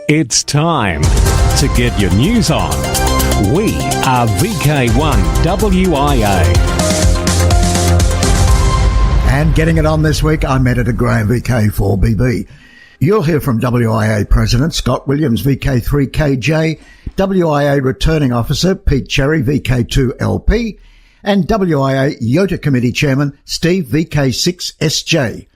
It's time to get your news on. We are VK1WIA. And getting it on this week, I'm Editor Graham, VK4BB. You'll hear from WIA President Scott Williams, VK3KJ, WIA Returning Officer Pete Cherry, VK2LP, and WIA YOTA Committee Chairman Steve, VK6SJ.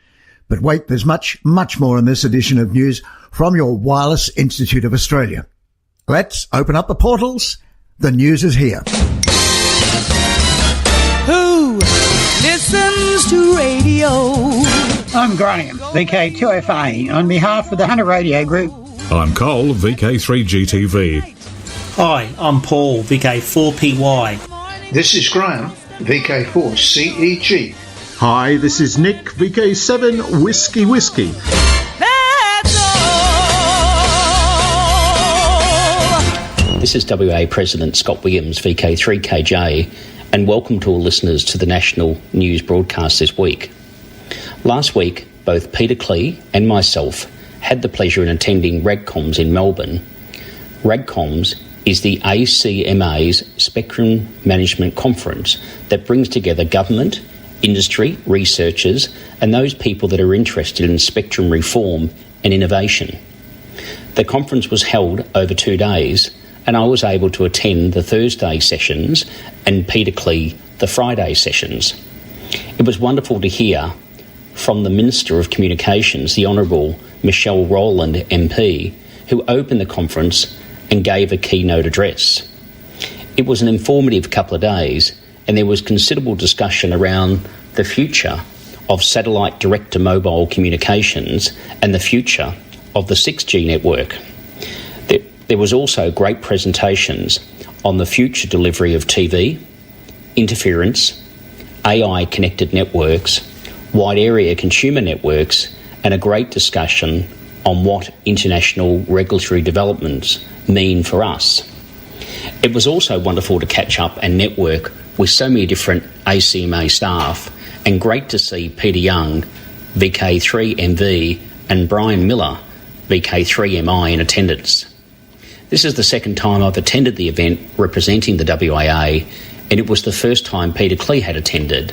But wait, there's much more in this edition of news from your Wireless Institute of Australia. Let's open up the portals. The news is here. Who listens to radio? I'm Graham, VK2FA, on behalf of the Hunter Radio Group. I'm Cole, VK3GTV. Hi, I'm Paul, VK4PY. This is Graham, VK4CEG. Hi, this is Nick, VK7 Whiskey. That's all! This is WA President Scott Williams, VK3KJ, and welcome to all listeners to the national news broadcast this week. Last week, both Peter Klee and myself had the pleasure in attending RAGCOMS in Melbourne. RAGCOMS is the ACMA's Spectrum Management Conference that brings together government, industry, researchers, and those people that are interested in spectrum reform and innovation. The conference was held over 2 days, and I was able to attend the Thursday sessions and Peter Klee the Friday sessions. It was wonderful to hear from the Minister of Communications, the Honourable Michelle Rowland MP, who opened the conference and gave a keynote address. It was an informative couple of days, and there was considerable discussion around the future of satellite direct-to-mobile communications and the future of the 6G network. There was also great presentations on the future delivery of TV, interference, AI-connected networks, wide area consumer networks, and a great discussion on what international regulatory developments mean for us. It was also wonderful to catch up and network with so many different ACMA staff, and great to see Peter Young, VK3MV, and Brian Miller, VK3MI, in attendance. This is the second time I've attended the event representing the WIA, and it was the first time Peter Klee had attended.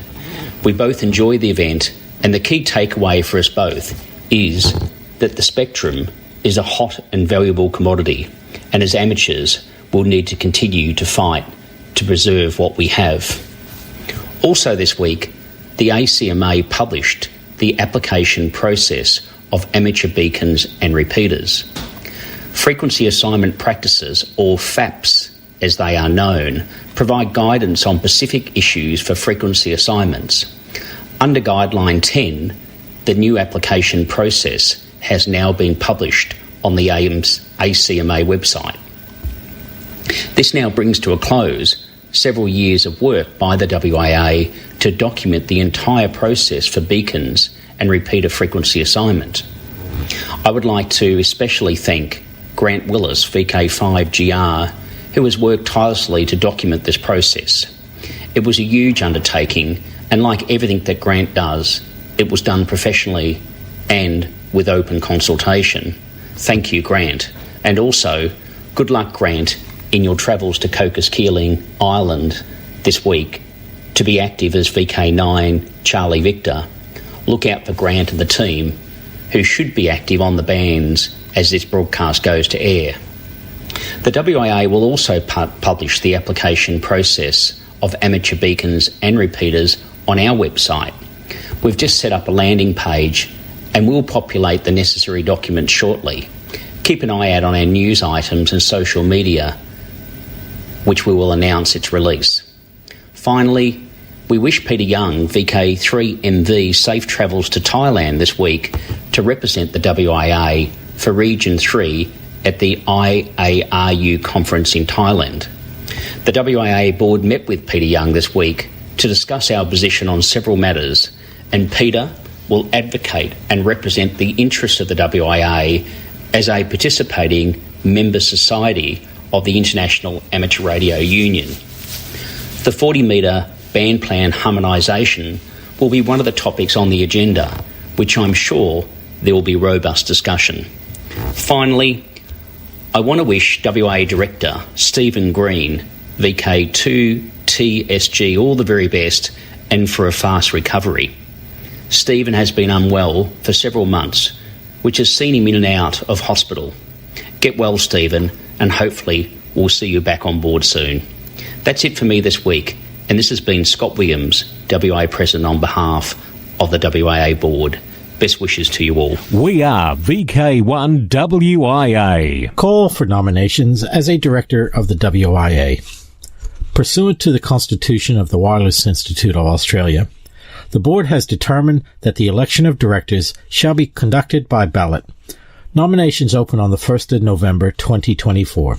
We both enjoyed the event, and the key takeaway for us both is that the spectrum is a hot and valuable commodity, and as amateurs, we'll need to continue to fight to preserve what we have. Also this week, the ACMA published the application process of amateur beacons and repeaters. Frequency assignment practices, or FAPs as they are known, provide guidance on specific issues for frequency assignments. Under Guideline 10, the new application process has now been published on the ACMA website. This now brings to a close several years of work by the WIA to document the entire process for beacons and repeater frequency assignment. I would like to especially thank Grant Willis, VK5GR, who has worked tirelessly to document this process. It was a huge undertaking, and like everything that Grant does, it was done professionally and with open consultation. Thank you, Grant. And also, good luck, Grant, in your travels to Cocos Keeling Island this week to be active as VK9 Charlie Victor. Look out for Grant and the team, who should be active on the bands as this broadcast goes to air. The WIA will also publish the application process of amateur beacons and repeaters on our website. We've just set up a landing page and we'll populate the necessary documents shortly. Keep an eye out on our news items and social media, which we will announce its release. Finally, we wish Peter Young, VK3MV, safe travels to Thailand this week to represent the WIA for Region 3 at the IARU conference in Thailand. The WIA board met with Peter Young this week to discuss our position on several matters, and Peter will advocate and represent the interests of the WIA as a participating member society of the International Amateur Radio Union. The 40-metre band plan harmonisation will be one of the topics on the agenda, which I'm sure there will be robust discussion. Finally, I want to wish WA Director Stephen Green, VK2TSG, all the very best and for a fast recovery. Stephen has been unwell for several months, which has seen him in and out of hospital. Get well, Stephen, and hopefully we'll see you back on board soon. That's it for me this week, and this has been Scott Williams, WA President, on behalf of the WAA Board. Best wishes to you all. We are VK1WIA. Call for nominations as a Director of the WIA. Pursuant to the Constitution of the Wireless Institute of Australia, the Board has determined that the election of directors shall be conducted by ballot. Nominations open on the 1st of November 2024.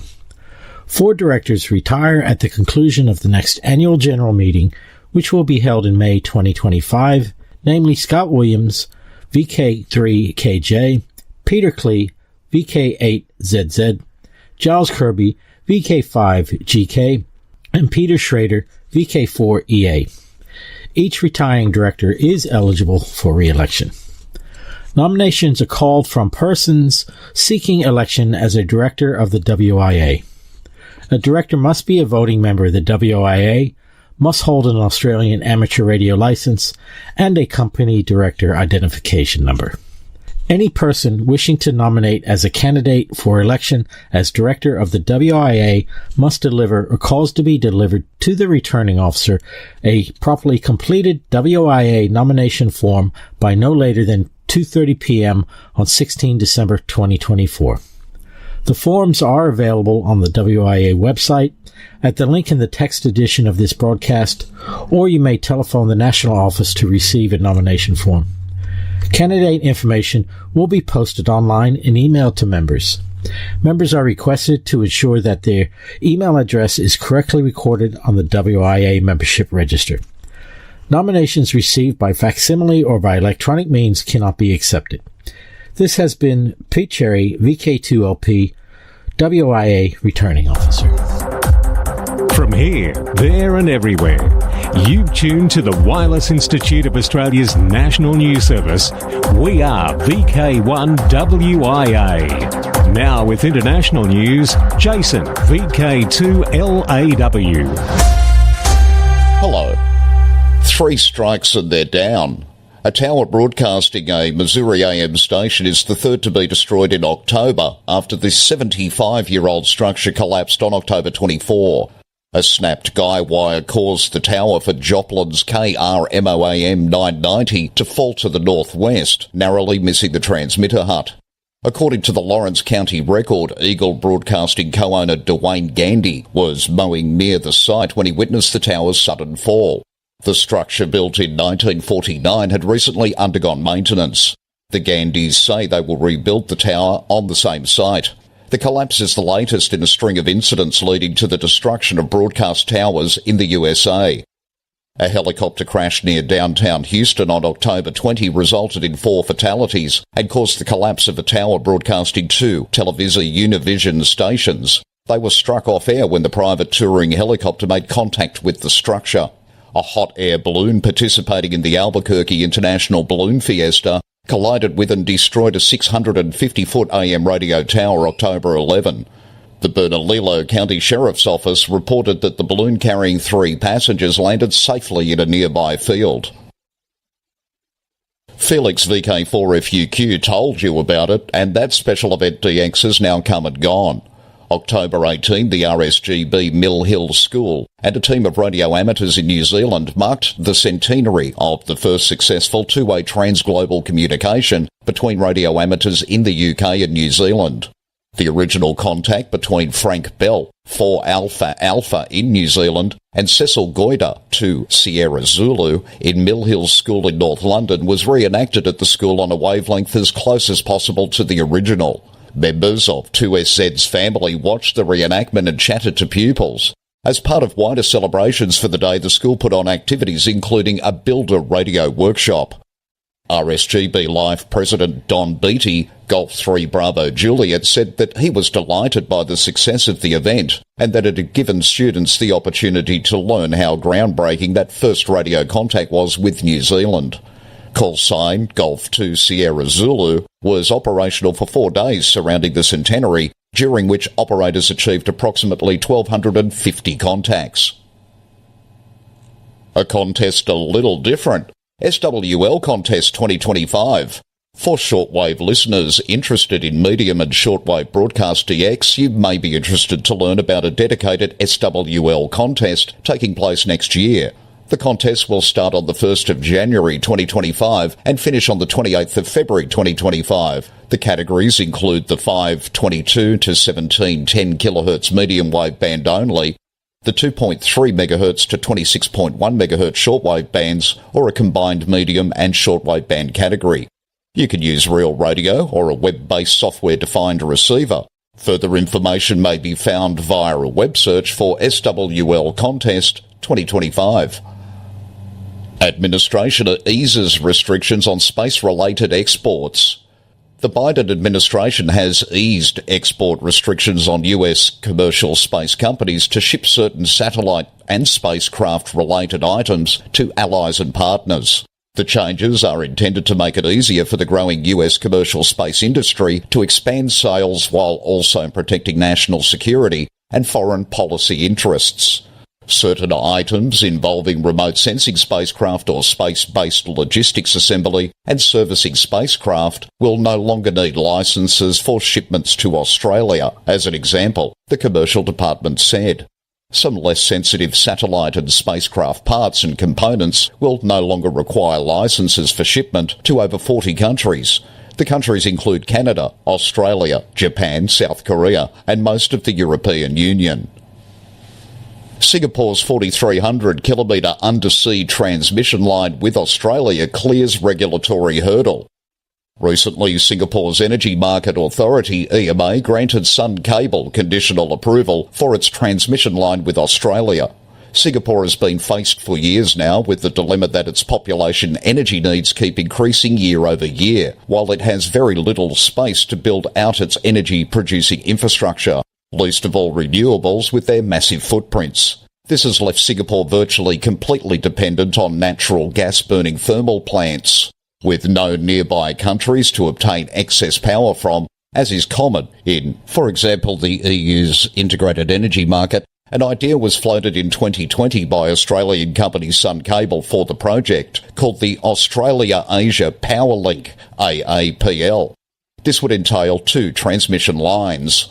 4 directors retire at the conclusion of the next annual general meeting, which will be held in May 2025, namely Scott Williams, VK3KJ, Peter Klee, VK8ZZ, Giles Kirby, VK5GK, and Peter Schrader, VK4EA. Each retiring director is eligible for re-election. Nominations are called from persons seeking election as a director of the WIA. A director must be a voting member of the WIA, must hold an Australian amateur radio license, and a company director identification number. Any person wishing to nominate as a candidate for election as director of the WIA must deliver or cause to be delivered to the returning officer a properly completed WIA nomination form by no later than 2:30 p.m. on 16 December 2024. The forms are available on the WIA website at the link in the text edition of this broadcast, or you may telephone the National Office to receive a nomination form. Candidate information will be posted online and emailed to members. Members are requested to ensure that their email address is correctly recorded on the WIA membership register. Nominations received by facsimile or by electronic means cannot be accepted. This has been Pete Cherry, VK2LP, WIA Returning Officer. From here, there and everywhere, you've tuned to the Wireless Institute of Australia's national news service. We are VK1WIA. Now with international news, Jason, VK2LAW. Hello. 3 strikes and they're down. A tower broadcasting a Missouri AM station is the third to be destroyed in October after the 75-year-old structure collapsed on October 24. A snapped guy wire caused the tower for Joplin's KRMOAM 990 to fall to the northwest, narrowly missing the transmitter hut. According to the Lawrence County Record, Eagle Broadcasting co-owner Dwayne Gandy was mowing near the site when he witnessed the tower's sudden fall. The structure, built in 1949, had recently undergone maintenance. The Gandys say they will rebuild the tower on the same site. The collapse is the latest in a string of incidents leading to the destruction of broadcast towers in the USA. A helicopter crash near downtown Houston on October 20 resulted in 4 fatalities and caused the collapse of a tower broadcasting 2 Televisa Univision stations. They were struck off air when the private touring helicopter made contact with the structure. A hot air balloon participating in the Albuquerque International Balloon Fiesta collided with and destroyed a 650-foot AM radio tower October 11. The Bernalillo County Sheriff's Office reported that the balloon carrying 3 passengers landed safely in a nearby field. Felix VK4FUQ told you about it, and that special event DX has now come and gone. October 18, the RSGB Mill Hill School and a team of radio amateurs in New Zealand marked the centenary of the first successful two-way transglobal communication between radio amateurs in the UK and New Zealand. The original contact between Frank Bell, 4 Alpha Alpha in New Zealand, and Cecil Goyder, 2 Sierra Zulu, in Mill Hill School in North London was reenacted at the school on a wavelength as close as possible to the original. Members of 2SZ's family watched the reenactment and chatted to pupils. As part of wider celebrations for the day, the school put on activities including a builder radio workshop. RSGB Life President Don Beattie, Golf 3 Bravo Juliet, said that he was delighted by the success of the event and that it had given students the opportunity to learn how groundbreaking that first radio contact was with New Zealand. Call sign Golf 2 Sierra Zulu was operational for 4 days surrounding the centenary during which operators achieved approximately 1,250 contacts. A contest a little different. SWL Contest 2025. For shortwave listeners interested in medium and shortwave broadcast DX, you may be interested to learn about a dedicated SWL contest taking place next year. The contest will start on the 1st of January 2025 and finish on the 28th of February 2025. The categories include the 522 to 1710 kHz medium wave band only, the 2.3 MHz to 26.1 MHz shortwave bands, or a combined medium and shortwave band category. You can use real radio or a web-based software-defined receiver. Further information may be found via a web search for SWL Contest 2025. Administration eases restrictions on space-related exports. The Biden administration has eased export restrictions on US commercial space companies to ship certain satellite and spacecraft-related items to allies and partners. The changes are intended to make it easier for the growing US commercial space industry to expand sales while also protecting national security and foreign policy interests. Certain items involving remote sensing spacecraft or space-based logistics assembly and servicing spacecraft will no longer need licenses for shipments to Australia, as an example, the Commercial Department said. Some less sensitive satellite and spacecraft parts and components will no longer require licenses for shipment to over 40 countries. The countries include Canada, Australia, Japan, South Korea, and most of the European Union. Singapore's 4,300-kilometre undersea transmission line with Australia clears regulatory hurdle. Recently, Singapore's Energy Market Authority, EMA, granted Sun Cable conditional approval for its transmission line with Australia. Singapore has been faced for years now with the dilemma that its population energy needs keep increasing year over year, while it has very little space to build out its energy-producing infrastructure, least of all renewables with their massive footprints. This has left Singapore virtually completely dependent on natural gas-burning thermal plants, with no nearby countries to obtain excess power from, as is common in, for example, the EU's integrated energy market. An idea was floated in 2020 by Australian company Sun Cable for the project, called the Australia-Asia Power Link, AAPL. This would entail 2 transmission lines.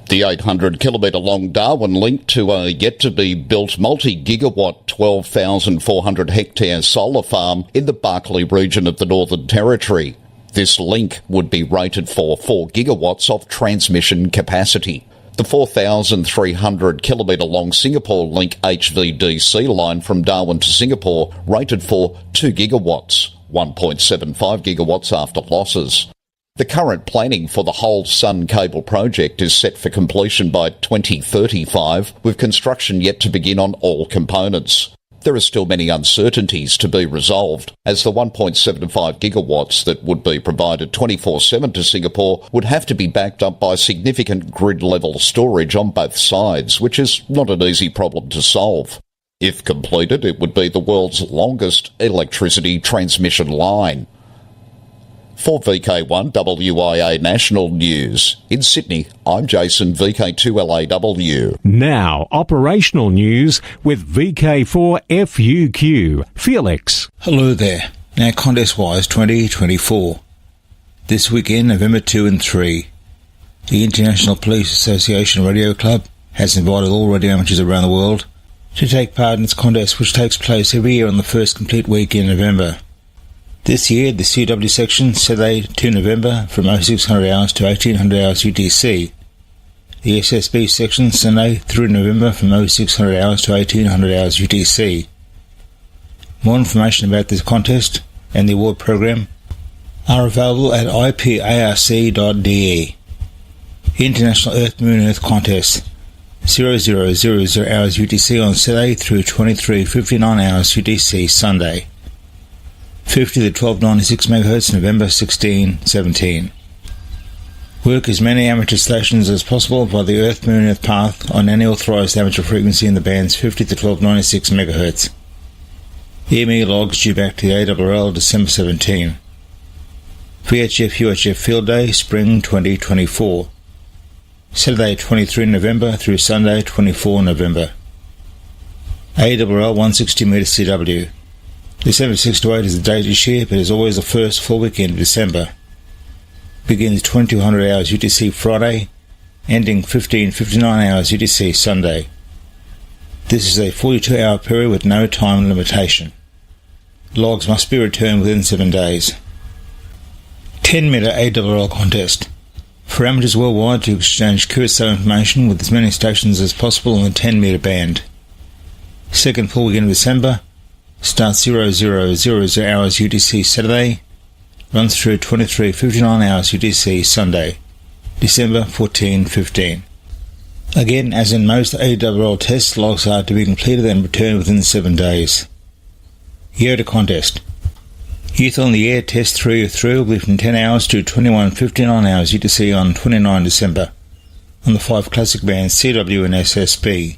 The 800-kilometre-long Darwin link to a yet-to-be-built multi-gigawatt 12,400-hectare solar farm in the Barkly region of the Northern Territory. This link would be rated for 4 gigawatts of transmission capacity. The 4,300-kilometre-long Singapore Link HVDC line from Darwin to Singapore rated for 2 gigawatts, 1.75 gigawatts after losses. The current planning for the whole Sun Cable project is set for completion by 2035, with construction yet to begin on all components. There are still many uncertainties to be resolved, as the 1.75 gigawatts that would be provided 24/7 to Singapore would have to be backed up by significant grid-level storage on both sides, which is not an easy problem to solve. If completed, it would be the world's longest electricity transmission line. For VK1 WIA National News, in Sydney, I'm Jason, VK2LAW. Now, operational news with VK4 FUQ. Felix. Hello there. Now, contest-wise 2024. This weekend, November 2 and 3, the International Police Association Radio Club has invited all radio amateurs around the world to take part in its contest, which takes place every year on the first complete week in November. This year, the CW section, Saturday 2 November from 0600 hours to 1800 hours UTC. The SSB section, Sunday 3 November from 0600 hours to 1800 hours UTC. More information about this contest and the award program are available at iparc.de. International Earth Moon Earth Contest 0000 hours UTC on Saturday through 23:59 hours UTC Sunday. 50 to 1296 MHz November 16-17. Work as many amateur stations as possible by the Earth Moon Earth path on any authorised amateur frequency in the bands 50 to 1296 MHz. EME logs due back to the ARRL December 17. VHF UHF Field Day Spring 2024. Saturday 23 November through Sunday 24 November. AWL 160 metre CW. December 6 to 8 is the date this year, but is always the first full weekend of December. Begins 2200 hours UTC Friday, ending 1559 hours UTC Sunday. This is a 42-hour period with no time limitation. Logs must be returned within 7 days. 10 metre AWL contest. For amateurs worldwide to exchange QSL information with as many stations as possible on the 10 metre band. Second full weekend of December starts 0000 hours UTC Saturday, runs through 23:59 hours UTC Sunday, December 14-15. Again, as in most AWL tests, logs are to be completed and returned within 7 days. Yoda contest. Youth on the Air Test 3 of 3 will be from 10 hours to 21:59 hours UTC on 29 December on the 5 classic bands CW and SSB.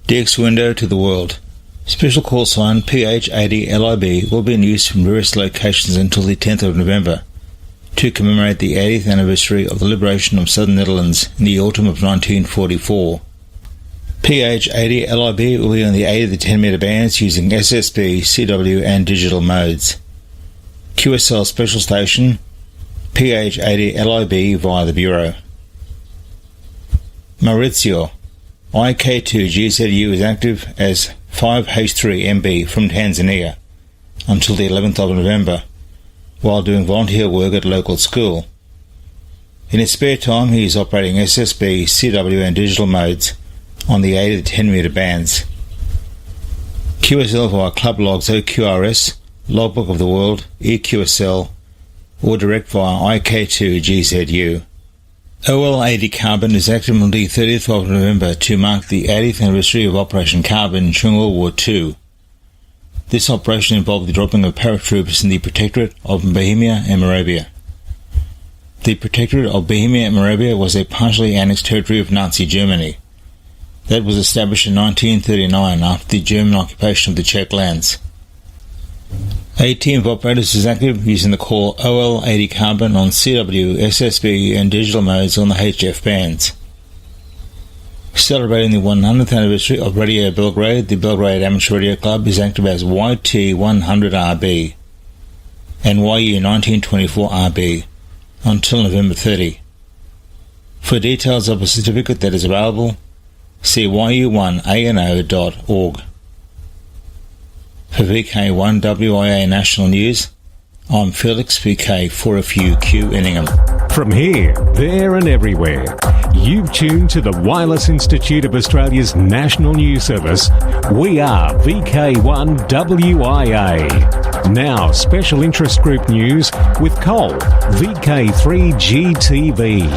DX window to the world. Special call sign PH80LIB will be in use from various locations until the 10th of November to commemorate the 80th anniversary of the liberation of southern Netherlands in the autumn of 1944. PH80LIB will be on the 8 of the 10 metre bands using SSB, CW and digital modes. QSL special station PH80LIB via the Bureau. Maurizio. IK2GZU is active as 5H3MB from Tanzania until the 11th of November while doing volunteer work at a local school. In his spare time he is operating SSB, CW and digital modes on the 8 of the 10 metre bands. QSL via Club Logs OQRS, Logbook of the World, EQSL or direct via IK2GZU. OL-80 Carbon is active on the 30th of November to mark the 80th anniversary of Operation Carbon during World War II. This operation involved the dropping of paratroopers in the Protectorate of Bohemia and Moravia. The Protectorate of Bohemia and Moravia was a partially annexed territory of Nazi Germany that was established in 1939 after the German occupation of the Czech lands. A team of operators is active using the call OL-80 Carbon on CW, SSB and digital modes on the HF bands. Celebrating the 100th anniversary of Radio Belgrade, the Belgrade Amateur Radio Club is active as YT100RB and YU1924RB until November 30. For details of a certificate that is available, see yu1ano.org. For VK1WIA National News, I'm Felix VK4FUQ Inningham. From here, there and everywhere, you've tuned to the Wireless Institute of Australia's National News Service. We are VK1WIA. Now, Special Interest Group News with Cole, VK3GTV.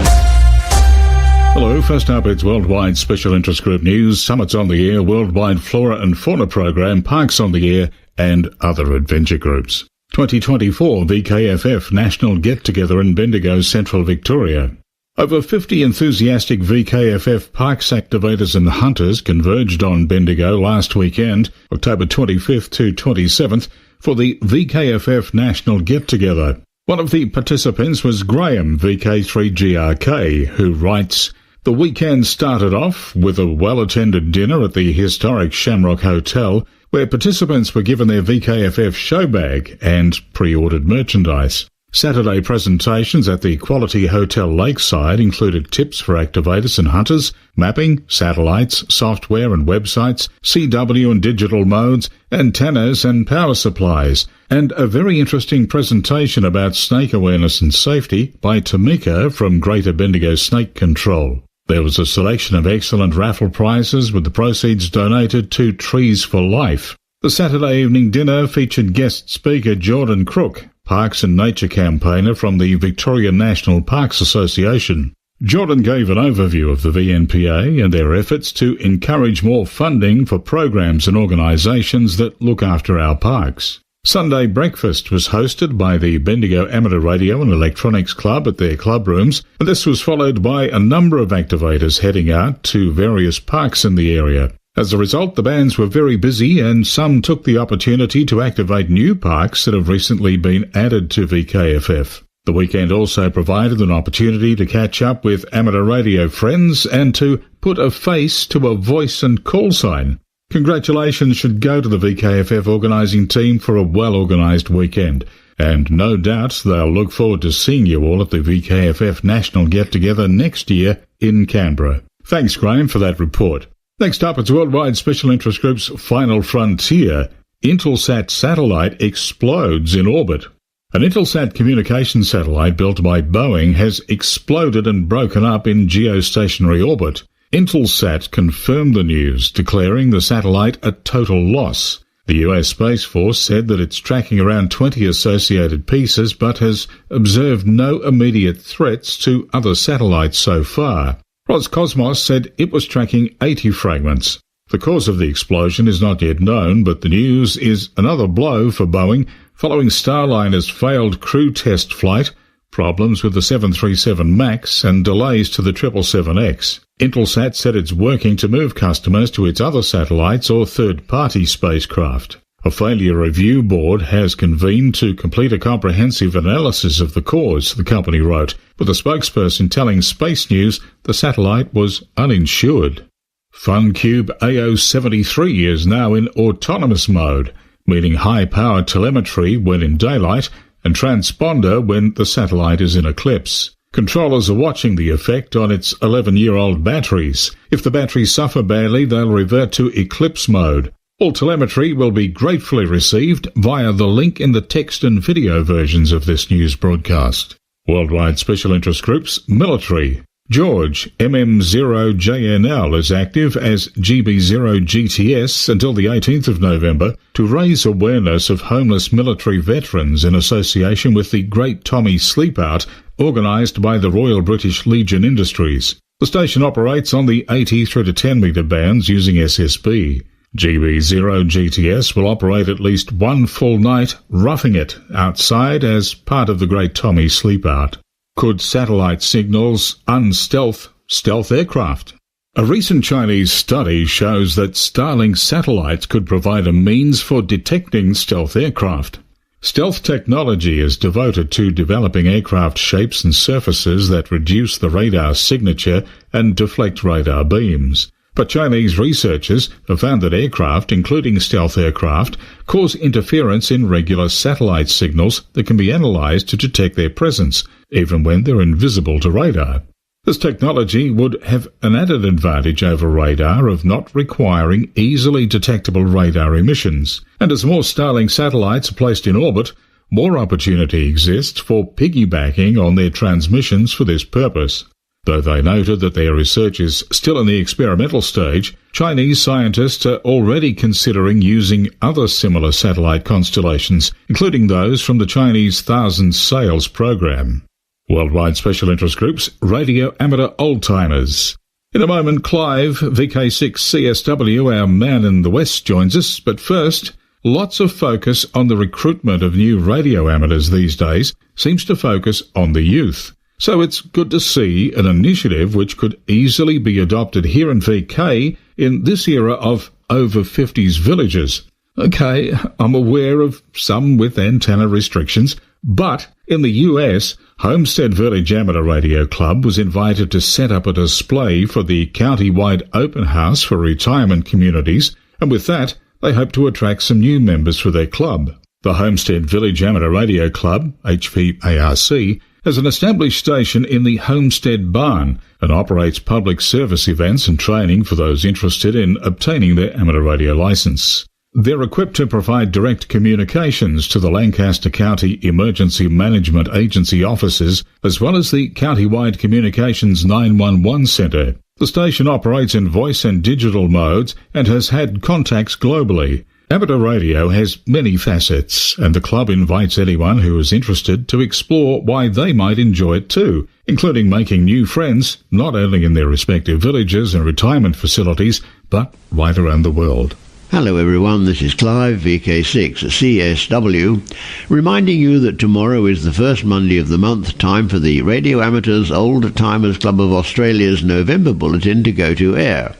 Hello, first up it's Worldwide Special Interest Group News, Summits on the Air, Worldwide Flora and Fauna Program, Parks on the Air and other adventure groups. 2024 VKFF National Get-Together in Bendigo, Central Victoria. Over 50 enthusiastic VKFF parks activators and hunters converged on Bendigo last weekend, October 25th to 27th, for the VKFF National Get-Together. One of the participants was Graham, VK3GRK, who writes, "The weekend started off with a well-attended dinner at the historic Shamrock Hotel, where participants were given their VKFF show bag and pre-ordered merchandise. Saturday presentations at the Quality Hotel Lakeside included tips for activators and hunters, mapping, satellites, software and websites, CW and digital modes, antennas and power supplies, and a very interesting presentation about snake awareness and safety by Tamika from Greater Bendigo Snake Control. There was a selection of excellent raffle prizes with the proceeds donated to Trees for Life. The Saturday evening dinner featured guest speaker Jordan Crook, Parks and Nature campaigner from the Victoria National Parks Association. Jordan gave an overview of the VNPA and their efforts to encourage more funding for programs and organisations that look after our parks. Sunday breakfast was hosted by the Bendigo Amateur Radio and Electronics Club at their club rooms, and this was followed by a number of activators heading out to various parks in the area. As a result, the bands were very busy and some took the opportunity to activate new parks that have recently been added to VKFF. The weekend also provided an opportunity to catch up with amateur radio friends and to put a face to a voice and call sign. Congratulations should go to the VKFF organising team for a well-organised weekend, and no doubt they'll look forward to seeing you all at the VKFF National Get-Together next year in Canberra. Thanks, Graham, for that report. Next up, it's Worldwide Special Interest Group's Final Frontier. Intelsat satellite explodes in orbit. An Intelsat communication satellite built by Boeing has exploded and broken up in geostationary orbit. Intelsat confirmed the news, declaring the satellite a total loss. The US Space Force said that it's tracking around 20 associated pieces but has observed no immediate threats to other satellites so far. Roscosmos said it was tracking 80 fragments. The cause of the explosion is not yet known, but the news is another blow for Boeing following Starliner's failed crew test flight, problems with the 737 MAX and delays to the 777X. Intelsat said it's working to move customers to its other satellites or third-party spacecraft. A failure review board has convened to complete a comprehensive analysis of the cause, the company wrote, with a spokesperson telling Space News the satellite was uninsured. FunCube AO73 is now in autonomous mode, meaning high-powered telemetry when in daylight and transponder when the satellite is in eclipse. Controllers are watching the effect on its 11-year-old batteries. If the batteries suffer badly, they'll revert to eclipse mode. All telemetry will be gratefully received via the link in the text and video versions of this news broadcast. Worldwide Special Interest Groups, Military. George, MM0JNL, is active as GB0GTS until the 18th of November to raise awareness of homeless military veterans in association with the Great Tommy Sleepout organised by the Royal British Legion Industries. The station operates on the 80 through to 10 metre bands using SSB. GB0GTS will operate at least one full night roughing it outside as part of the Great Tommy Sleepout. Could satellite signals unstealth stealth aircraft? A recent Chinese study shows that Starlink satellites could provide a means for detecting stealth aircraft. Stealth technology is devoted to developing aircraft shapes and surfaces that reduce the radar signature and deflect radar beams. But Chinese researchers have found that aircraft, including stealth aircraft, cause interference in regular satellite signals that can be analysed to detect their presence, even when they're invisible to radar. This technology would have an added advantage over radar of not requiring easily detectable radar emissions. And as more Starlink satellites are placed in orbit, more opportunity exists for piggybacking on their transmissions for this purpose. Though they noted that their research is still in the experimental stage, Chinese scientists are already considering using other similar satellite constellations, including those from the Chinese Thousand Sails program. Worldwide Special Interest Groups, Radio Amateur Oldtimers. In a moment, Clive, VK6 CSW, our man in the West, joins us, but first, lots of focus on the recruitment of new radio amateurs these days seems to focus on the youth. So it's good to see an initiative which could easily be adopted here in VK in this era of over-50s villages. Okay, I'm aware of some with antenna restrictions, but in the US, Homestead Village Amateur Radio Club was invited to set up a display for the county-wide open house for retirement communities, and with that, they hope to attract some new members for their club. The Homestead Village Amateur Radio Club, HVARC, has an established station in the Homestead Barn and operates public service events and training for those interested in obtaining their amateur radio licence. They're equipped to provide direct communications to the Lancaster County Emergency Management Agency offices as well as the county-wide Communications 911 Centre. The station operates in voice and digital modes and has had contacts globally. Amateur radio has many facets, and the club invites anyone who is interested to explore why they might enjoy it too, including making new friends not only in their respective villages and retirement facilities, but right around the world. Hello everyone, this is Clive, VK6 CSW, reminding you that tomorrow is the first Monday of the month, time for the Radio Amateurs Old Timers Club of Australia's November Bulletin to go to air.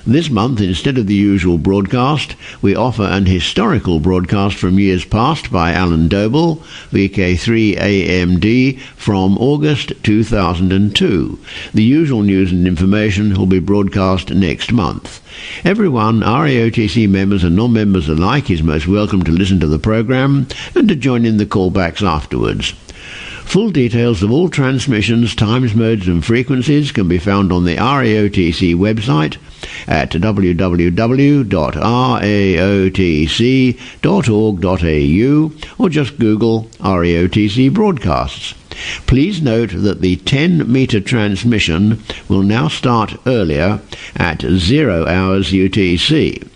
This month, instead of the usual broadcast, we offer an historical broadcast from years past by Alan Doble, VK3AMD, from August 2002. The usual news and information will be broadcast next month. Everyone, RAOTC members and non-members alike, is most welcome to listen to the program and to join in the callbacks afterwards. Full details of all transmissions, times, modes and frequencies can be found on the RAOTC website at www.raotc.org.au or just Google RAOTC broadcasts. Please note that the 10-metre transmission will now start earlier at 0 hours UTC.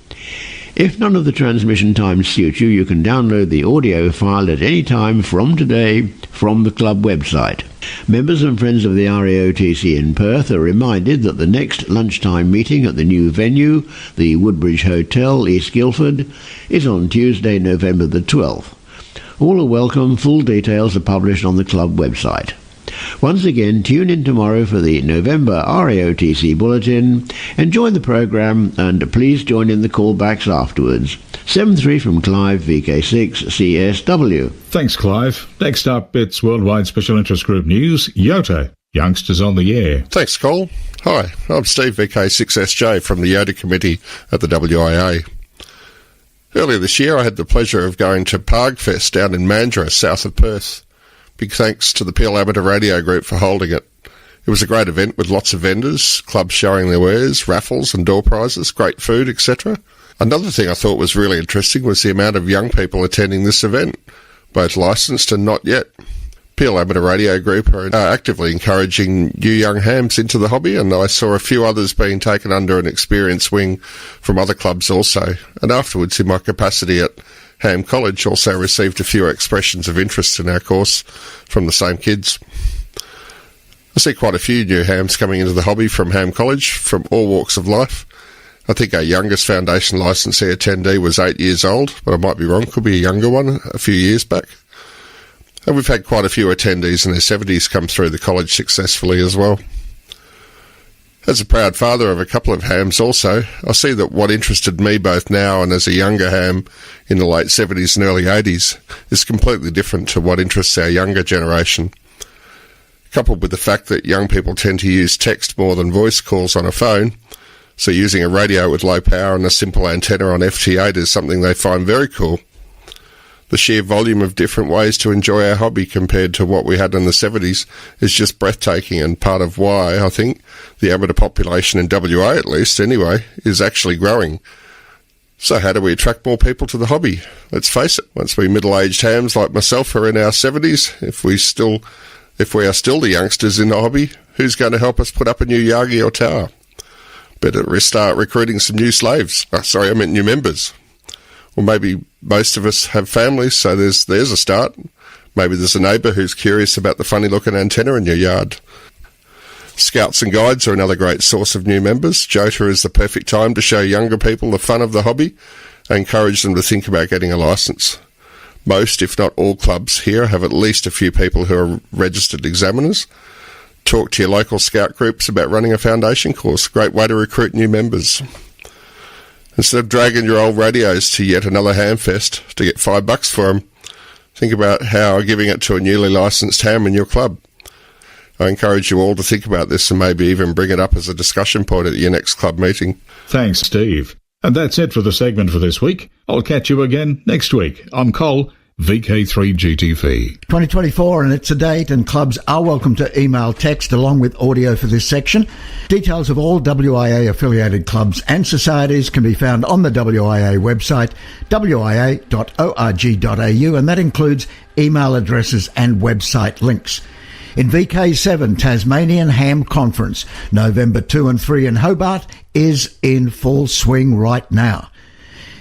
If none of the transmission times suit you, you can download the audio file at any time from today from the club website. Members and friends of the RAOTC in Perth are reminded that the next lunchtime meeting at the new venue, the Woodbridge Hotel, East Guildford, is on Tuesday, November the 12th. All are welcome. Full details are published on the club website. Once again, tune in tomorrow for the November RAOTC Bulletin and join the programme, and please join in the callbacks afterwards. 7-3 from Clive, VK6 CSW. Thanks, Clive. Next up, it's Worldwide Special Interest Group News, YOTA, Youngsters on the Air. Thanks, Cole. Hi, I'm Steve, VK6SJ, from the YOTA Committee at the WIA. Earlier this year, I had the pleasure of going to Pargfest down in Mandurah, south of Perth. Big thanks to the Peel Amateur Radio Group for holding it. It was a great event with lots of vendors, clubs showing their wares, raffles and door prizes, great food, etc. Another thing I thought was really interesting was the amount of young people attending this event, both licensed and not yet. Peel Amateur Radio Group are actively encouraging new young hams into the hobby, and I saw a few others being taken under an experienced wing from other clubs also. And afterwards, in my capacity at Ham College, also received a few expressions of interest in our course from the same kids. I see quite a few new hams coming into the hobby from Ham College from all walks of life. I think our youngest foundation licensee attendee was 8 years old, but I might be wrong, could be a younger one a few years back. And we've had quite a few attendees in their 70s come through the college successfully as well. As a proud father of a couple of hams also, I see that what interested me both now and as a younger ham in the late 70s and early 80s is completely different to what interests our younger generation. Coupled with the fact that young people tend to use text more than voice calls on a phone, so using a radio with low power and a simple antenna on FT8 is something they find very cool. The sheer volume of different ways to enjoy our hobby compared to what we had in the 70s is just breathtaking, and part of why I think the amateur population in WA, at least anyway, is actually growing. So how do we attract more people to the hobby? Let's face it, once we middle-aged hams like myself are in our 70s, if we are still the youngsters in the hobby, who's going to help us put up a new Yagi or tower? Better start recruiting some new slaves. New members. Or maybe most of us have families, so there's a start. Maybe there's a neighbour who's curious about the funny-looking antenna in your yard. Scouts and guides are another great source of new members. JOTA is the perfect time to show younger people the fun of the hobby and encourage them to think about getting a licence. Most, if not all, clubs here have at least a few people who are registered examiners. Talk to your local scout groups about running a foundation course. Great way to recruit new members. Instead of dragging your old radios to yet another hamfest to get $5 for them, think about how giving it to a newly licensed ham in your club. I encourage you all to think about this and maybe even bring it up as a discussion point at your next club meeting. Thanks, Steve. And that's it for the segment for this week. I'll catch you again next week. I'm Cole, VK3GTV. 2024 and it's a date, and clubs are welcome to email text along with audio for this section. Details of all WIA affiliated clubs and societies can be found on the WIA website, wia.org.au, and that includes email addresses and website links. In VK7, Tasmanian Ham Conference, November 2 and 3 in Hobart, is in full swing right now.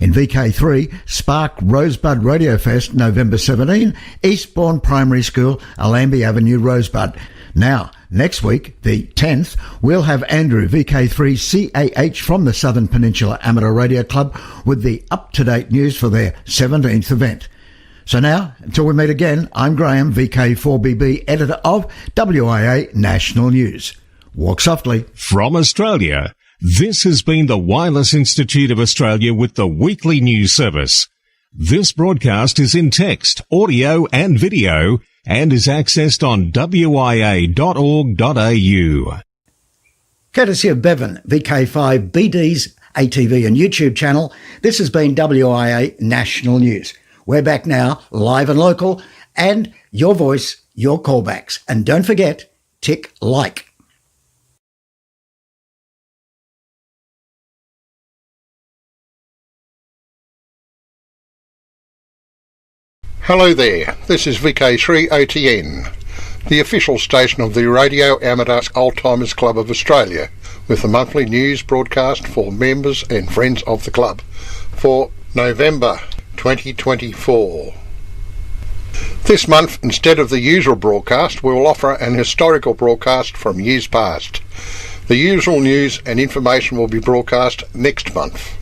In VK3, Spark Rosebud Radio Fest, November 17, Eastbourne Primary School, Allambie Avenue, Rosebud. Now, next week, the 10th, we'll have Andrew, VK3 CAH from the Southern Peninsula Amateur Radio Club, with the up-to-date news for their 17th event. So now, until we meet again, I'm Graham, VK4BB, editor of WIA National News. Walk softly. From Australia, This has been the Wireless Institute of Australia with the weekly news service. This broadcast is in text, audio and video and is accessed on wia.org.au. Courtesy of Bevan, VK5 BD's ATV and YouTube channel, this has been WIA National News. We're back now, live and local, and your voice, your callbacks. And don't forget, tick like. Hello there, this is VK3OTN, the official station of the Radio Amateur Oldtimers Club of Australia, with a monthly news broadcast for members and friends of the club for November 2024. This month, instead of the usual broadcast, we will offer an historical broadcast from years past. The usual news and information will be broadcast next month.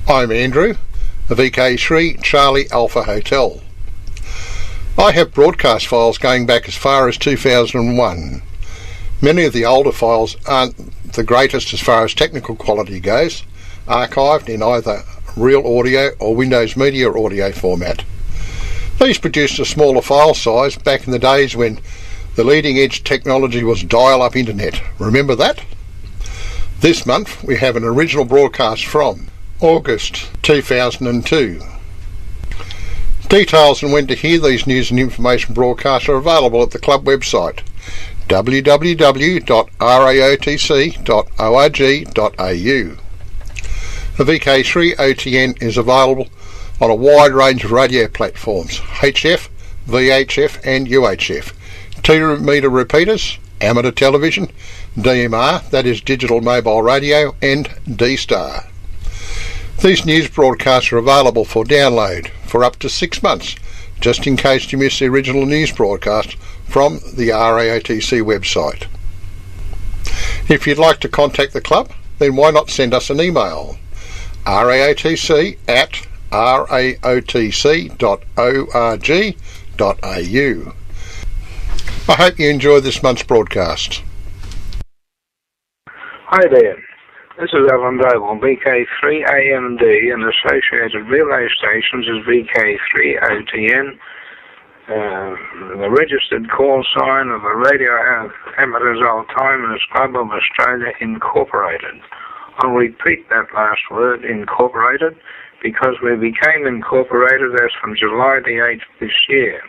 I'm Andrew, VK3 Charlie Alpha Hotel. I have broadcast files going back as far as 2001. Many of the older files aren't the greatest as far as technical quality goes, archived in either Real Audio or Windows Media Audio format. These produced a smaller file size back in the days when the leading edge technology was dial-up internet. Remember that? This month we have an original broadcast from August 2002. Details on when to hear these news and information broadcasts are available at the club website www.raotc.org.au. The VK3OTN is available on a wide range of radio platforms, HF, VHF and UHF, 2-metre repeaters, amateur television, DMR, that is digital mobile radio, and D-Star. These news broadcasts are available for download for up to 6 months, just in case you miss the original news broadcast from the RAOTC website. If you'd like to contact the club, then why not send us an email, raotc@raotc.org.au. I hope you enjoy this month's broadcast. Hi there. This is Alan Doble, VK3AMD, and associated relay stations is VK3OTN. The registered call sign of the Radio Amateurs Oldtimers Club of Australia Incorporated. I'll repeat that last word, incorporated, because we became incorporated as from July the 8th this year.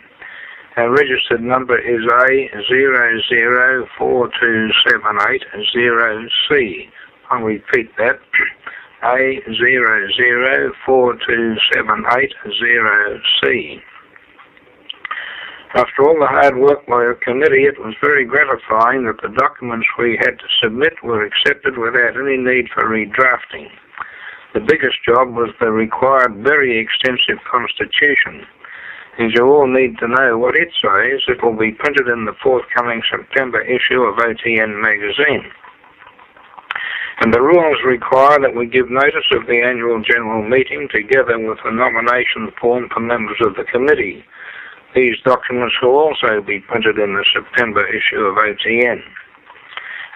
Our registered number is A004278-0C. I'll repeat that, A004278-0C. After all the hard work by our committee, it was very gratifying that the documents we had to submit were accepted without any need for redrafting. The biggest job was the required very extensive constitution. As you all need to know what it says, it will be printed in the forthcoming September issue of OTN magazine. And the rules require that we give notice of the annual general meeting together with a nomination form for members of the committee. These documents will also be printed in the September issue of OTN.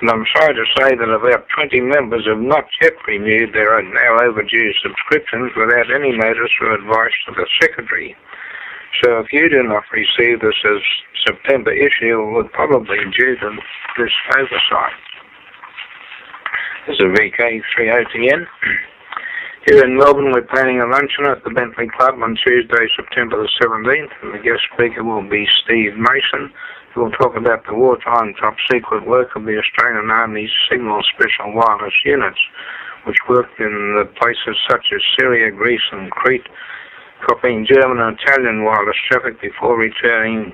And I'm sorry to say that about 20 members have not yet renewed their now overdue subscriptions without any notice or advice to the Secretary. So if you do not receive this as September issue, it would probably be due to this oversight. This is VK3OTN. Here in Melbourne, we're planning a luncheon at the Bentley Club on Tuesday, September the 17th, and the guest speaker will be Steve Mason, who will talk about the wartime top-secret work of the Australian Army's Signal Special Wireless Units, which worked in the places such as Syria, Greece and Crete, copying German and Italian wireless traffic before returning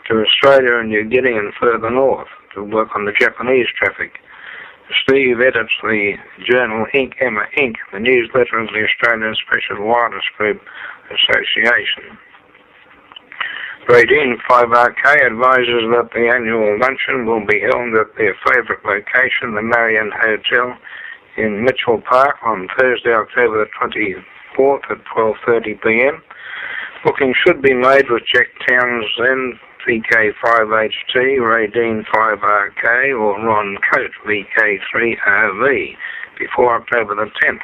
to Australia and New Guinea and further north to work on the Japanese traffic. Steve edits the journal Emma Inc., the newsletter of the Australian Special Wireless Group Association. Radine 5RK advises that the annual luncheon will be held at their favourite location, the Marion Hotel in Mitchell Park, on Thursday, October the 24th at 12:30 p.m. Booking should be made with Jack Townsend, VK5HT, Radine 5RK, or Ron Coate, VK3RV. before October the 10th.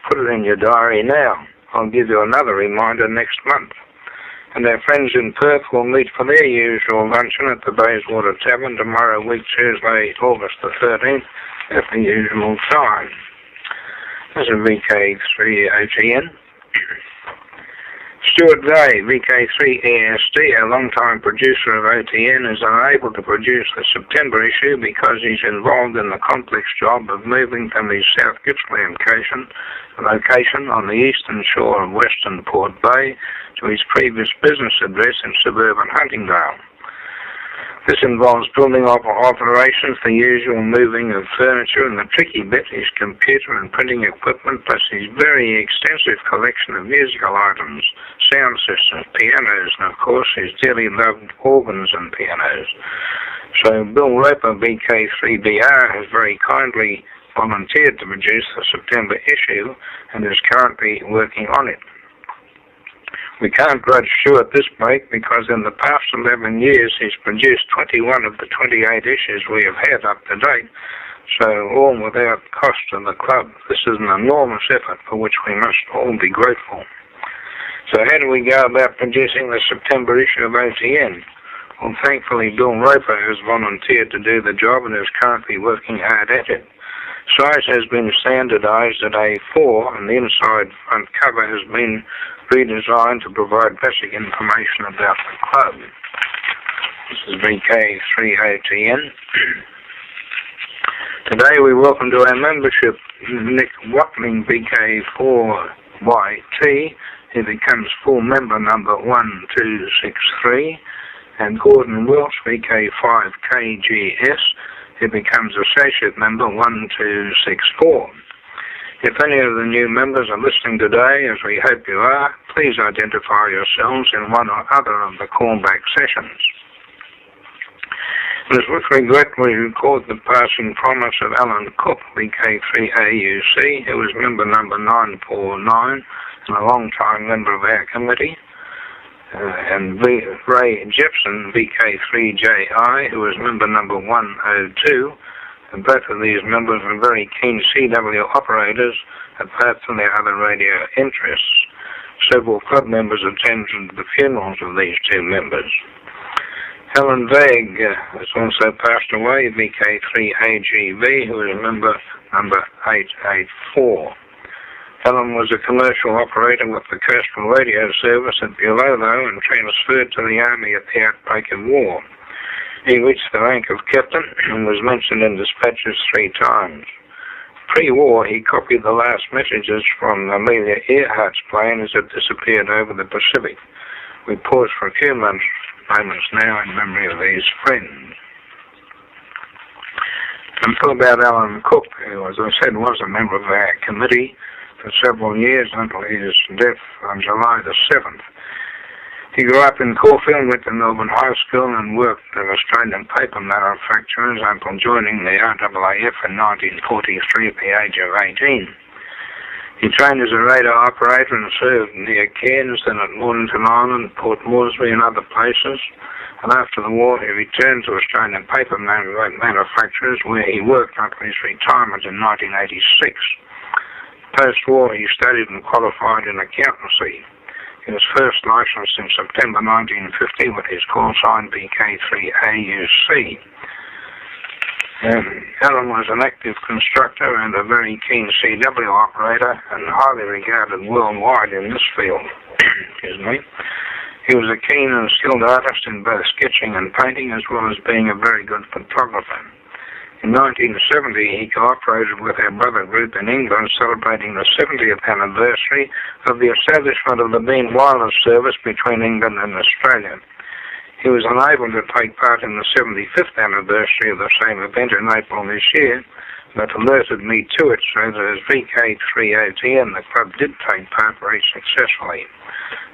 Put it in your diary now. I'll give you another reminder next month. And our friends in Perth will meet for their usual luncheon at the Bayswater Tavern tomorrow week, Tuesday, August the 13th, at the usual time. This is VK3OTN. Stuart Day, VK3ASD, a long-time producer of OTN, is unable to produce the September issue because he's involved in the complex job of moving from his South Gippsland location on the eastern shore of Western Port Bay to his previous business address in suburban Huntingdale. This involves building up operations, the usual moving of furniture, and the tricky bit is computer and printing equipment, plus his very extensive collection of musical items, sound systems, pianos, and of course his dearly loved organs and pianos. So Bill Roper, VK3BR, has very kindly volunteered to produce the September issue and is currently working on it. We can't grudge Stuart this break because in the past 11 years he's produced 21 of the 28 issues we have had up to date, so all without cost to the club. This is an enormous effort for which we must all be grateful. So how do we go about producing the September issue of OTN? Well, thankfully Bill Roper has volunteered to do the job and is currently working hard at it. Size has been standardized at A4 and the inside front cover has been redesigned to provide basic information about the club. This is VK3OTN. Today we welcome to our membership Nick Watling, VK4YT. He becomes full member number 1263. And Gordon Welch, VK5KGS. He becomes associate member 1264. If any of the new members are listening today, as we hope you are, please identify yourselves in one or other of the callback sessions. It is with regret we record the passing promise of Alan Cook, VK3AUC, who was member number 949 and a long-time member of our committee, and Ray Jepson, VK3JI, who was member number 102, and both of these members were very keen CW operators apart from their other radio interests. Several club members attended the funerals of these two members. Helen Vague has also passed away, VK3AGV, who is member number 884. Helen was a commercial operator with the Coastal Radio Service at Bulolo and transferred to the Army at the outbreak of war. He reached the rank of captain and was mentioned in dispatches 3 times. Pre-war, he copied the last messages from Amelia Earhart's plane as it disappeared over the Pacific. We pause for a few moments now in memory of these friends. Until about Alan Cook, who, as I said, was a member of our committee for several years until his death on July the 7th. He grew up in Caulfield, went to Melbourne High School and worked at Australian paper manufacturers until joining the RAAF in 1943 at the age of 18. He trained as a radar operator and served near Cairns, then at Mornington Island, Port Moresby and other places. And after the war, he returned to Australian paper manufacturers, where he worked until his retirement in 1986. Post-war, he studied and qualified in accountancy. He was first licensed in September 1950 with his call sign BK3AUC. Alan was an active constructor and a very keen CW operator and highly regarded worldwide in this field. Excuse me. He was a keen and skilled artist in both sketching and painting, as well as being a very good photographer. In 1970, he cooperated with our brother group in England, celebrating the 70th anniversary of the establishment of the Beam Wireless service between England and Australia. He was unable to take part in the 75th anniversary of the same event in April this year, but alerted me to it, so that as VK3OTN, the club did take part very successfully.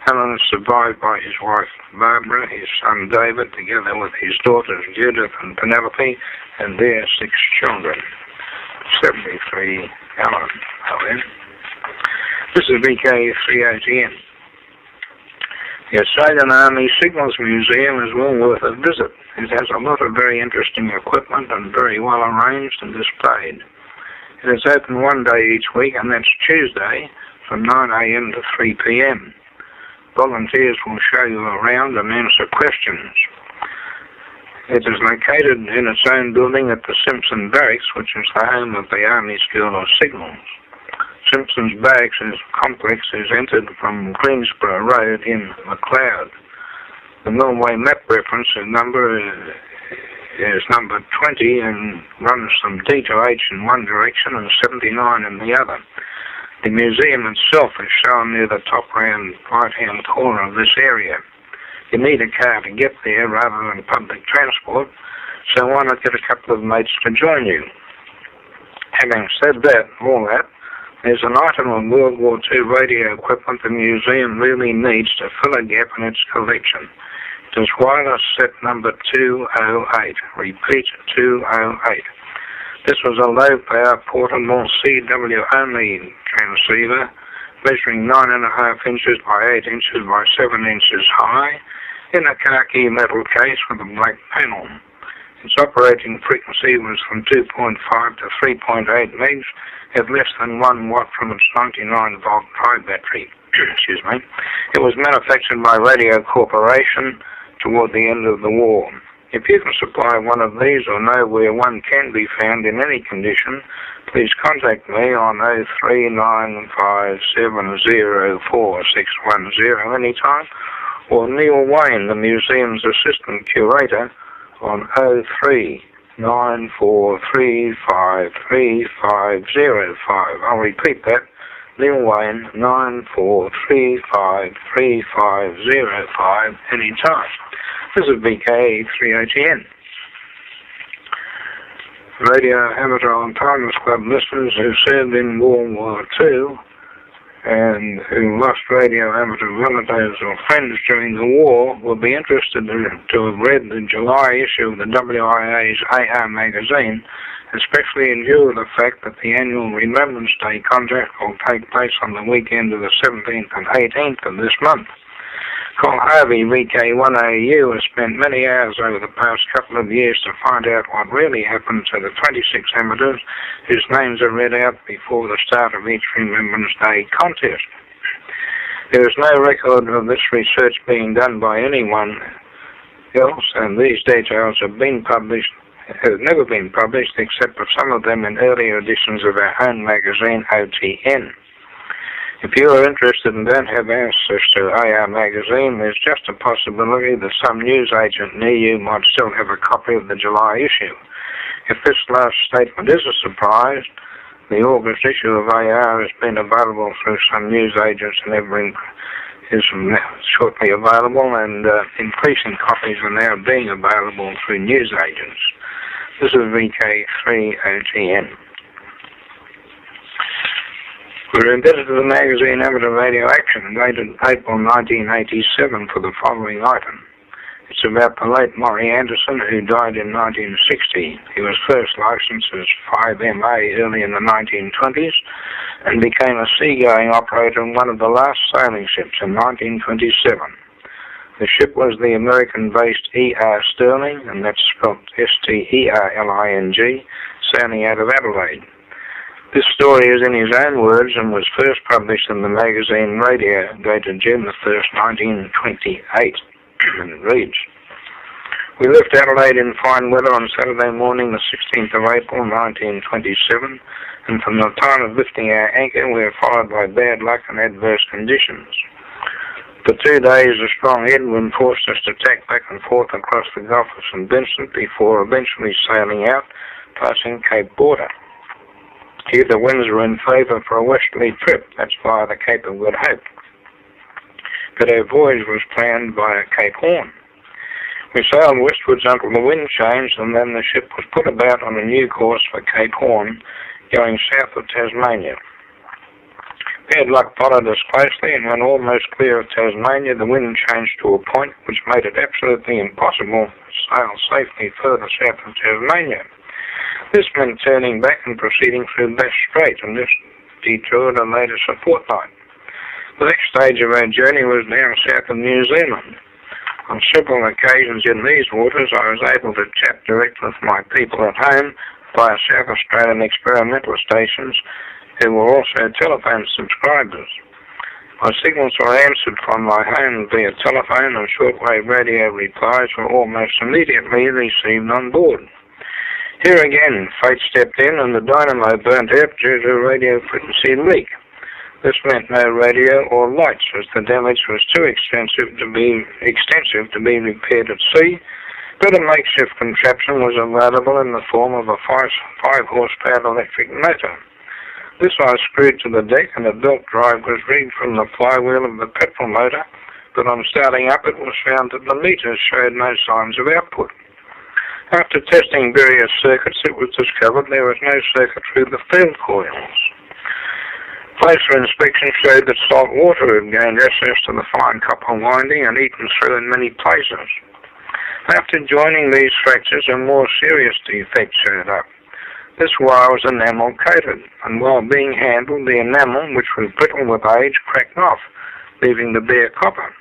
Alan is survived by his wife Barbara, his son David, together with his daughters Judith and Penelope, and their 6 children. 73 Alan. This is VK3OTN. The Australian Army Signals Museum is well worth a visit. It has a lot of very interesting equipment and very well arranged and displayed. It is open one day each week, and that's Tuesday from 9 a.m. to 3 p.m. Volunteers will show you around and answer questions. It is located in its own building at the Simpson Barracks, which is the home of the Army School of Signals. Simpson's Barracks complex is entered from Greensboro Road in McLeod. The Milway map reference is number 20 and runs from D to H in one direction and 79 in the other. The museum itself is shown near the top right-hand corner of this area. You need a car to get there rather than public transport, so why not get a couple of mates to join you? Having said all that, there's an item of World War II radio equipment the museum really needs to fill a gap in its collection. It is wireless set number 208. Repeat, 208. This was a low-power portable CW-only transceiver, measuring 9.5 inches by 8 inches by 7 inches high, in a khaki metal case with a black panel. Its operating frequency was from 2.5 to 3.8 megs at less than 1 watt from its 99-volt high battery. Excuse me. It was manufactured by Radio Corporation toward the end of the war. If you can supply one of these or know where one can be found in any condition, please contact me on 0395704610 anytime, or Neil Wayne, the museum's assistant curator, on 0394353505. I'll repeat that. Neil Wayne, 94353505 anytime. This is VK3OTN. Radio Amateur and Timers Club listeners who served in World War II and who lost radio amateur relatives or friends during the war will be interested to have read the July issue of the WIA's AR magazine, especially in view of the fact that the annual Remembrance Day contest will take place on the weekend of the 17th and 18th of this month. Col Harvey VK1AU has spent many hours over the past couple of years to find out what really happened to the 26 amateurs whose names are read out before the start of each Remembrance Day contest. There is no record of this research being done by anyone else, and these details have never been published except for some of them in earlier editions of our own magazine, OTN. If you are interested and don't have access to AR magazine, there's just a possibility that some news agent near you might still have a copy of the July issue. If this last statement is a surprise, the August issue of AR has been available through some news agents and is shortly available, and increasing copies are now being available through news agents. This is VK3OTN. We're indebted to the magazine Amateur Radio Action, dated April 1987, for the following item. It's about the late Maury Anderson, who died in 1960. He was first licensed as 5MA early in the 1920s and became a seagoing operator on one of the last sailing ships in 1927. The ship was the American-based E.R. Sterling, and that's spelled Sterling, sailing out of Adelaide. This story is in his own words and was first published in the magazine Radio, dated June the 1st, 1928. And it reads, "We left Adelaide in fine weather on Saturday morning, the 16th of April, 1927, and from the time of lifting our anchor, we were followed by bad luck and adverse conditions. For 2 days, a strong headwind forced us to tack back and forth across the Gulf of St. Vincent before eventually sailing out, passing Cape Border. Here the winds were in favour for a westerly trip, that's via the Cape of Good Hope. But our voyage was planned via Cape Horn. We sailed westwards until the wind changed, and then the ship was put about on a new course for Cape Horn, going south of Tasmania. Bad luck followed us closely, and when almost clear of Tasmania, the wind changed to a point which made it absolutely impossible to sail safely further south of Tasmania. This meant turning back and proceeding through Bass Strait, and this detour delayed us a fortnight. The next stage of our journey was down south of New Zealand. On several occasions in these waters, I was able to chat direct with my people at home via South Australian experimental stations who were also telephone subscribers. My signals were answered from my home via telephone, and shortwave radio replies were almost immediately received on board. Here again, fate stepped in and the dynamo burnt out due to a radio frequency leak. This meant no radio or lights, as the damage was too extensive to be repaired at sea, but a makeshift contraption was available in the form of a 5 horsepower electric motor. This I screwed to the deck, and a belt drive was rigged from the flywheel of the petrol motor, but on starting up it was found that the meters showed no signs of output. After testing various circuits, it was discovered there was no circuit through the field coils. Closer inspection showed that salt water had gained access to the fine copper winding and eaten through in many places. After joining these fractures, a more serious defect showed up. This wire was enamel coated, and while being handled, the enamel, which was brittle with age, cracked off, leaving the bare copper.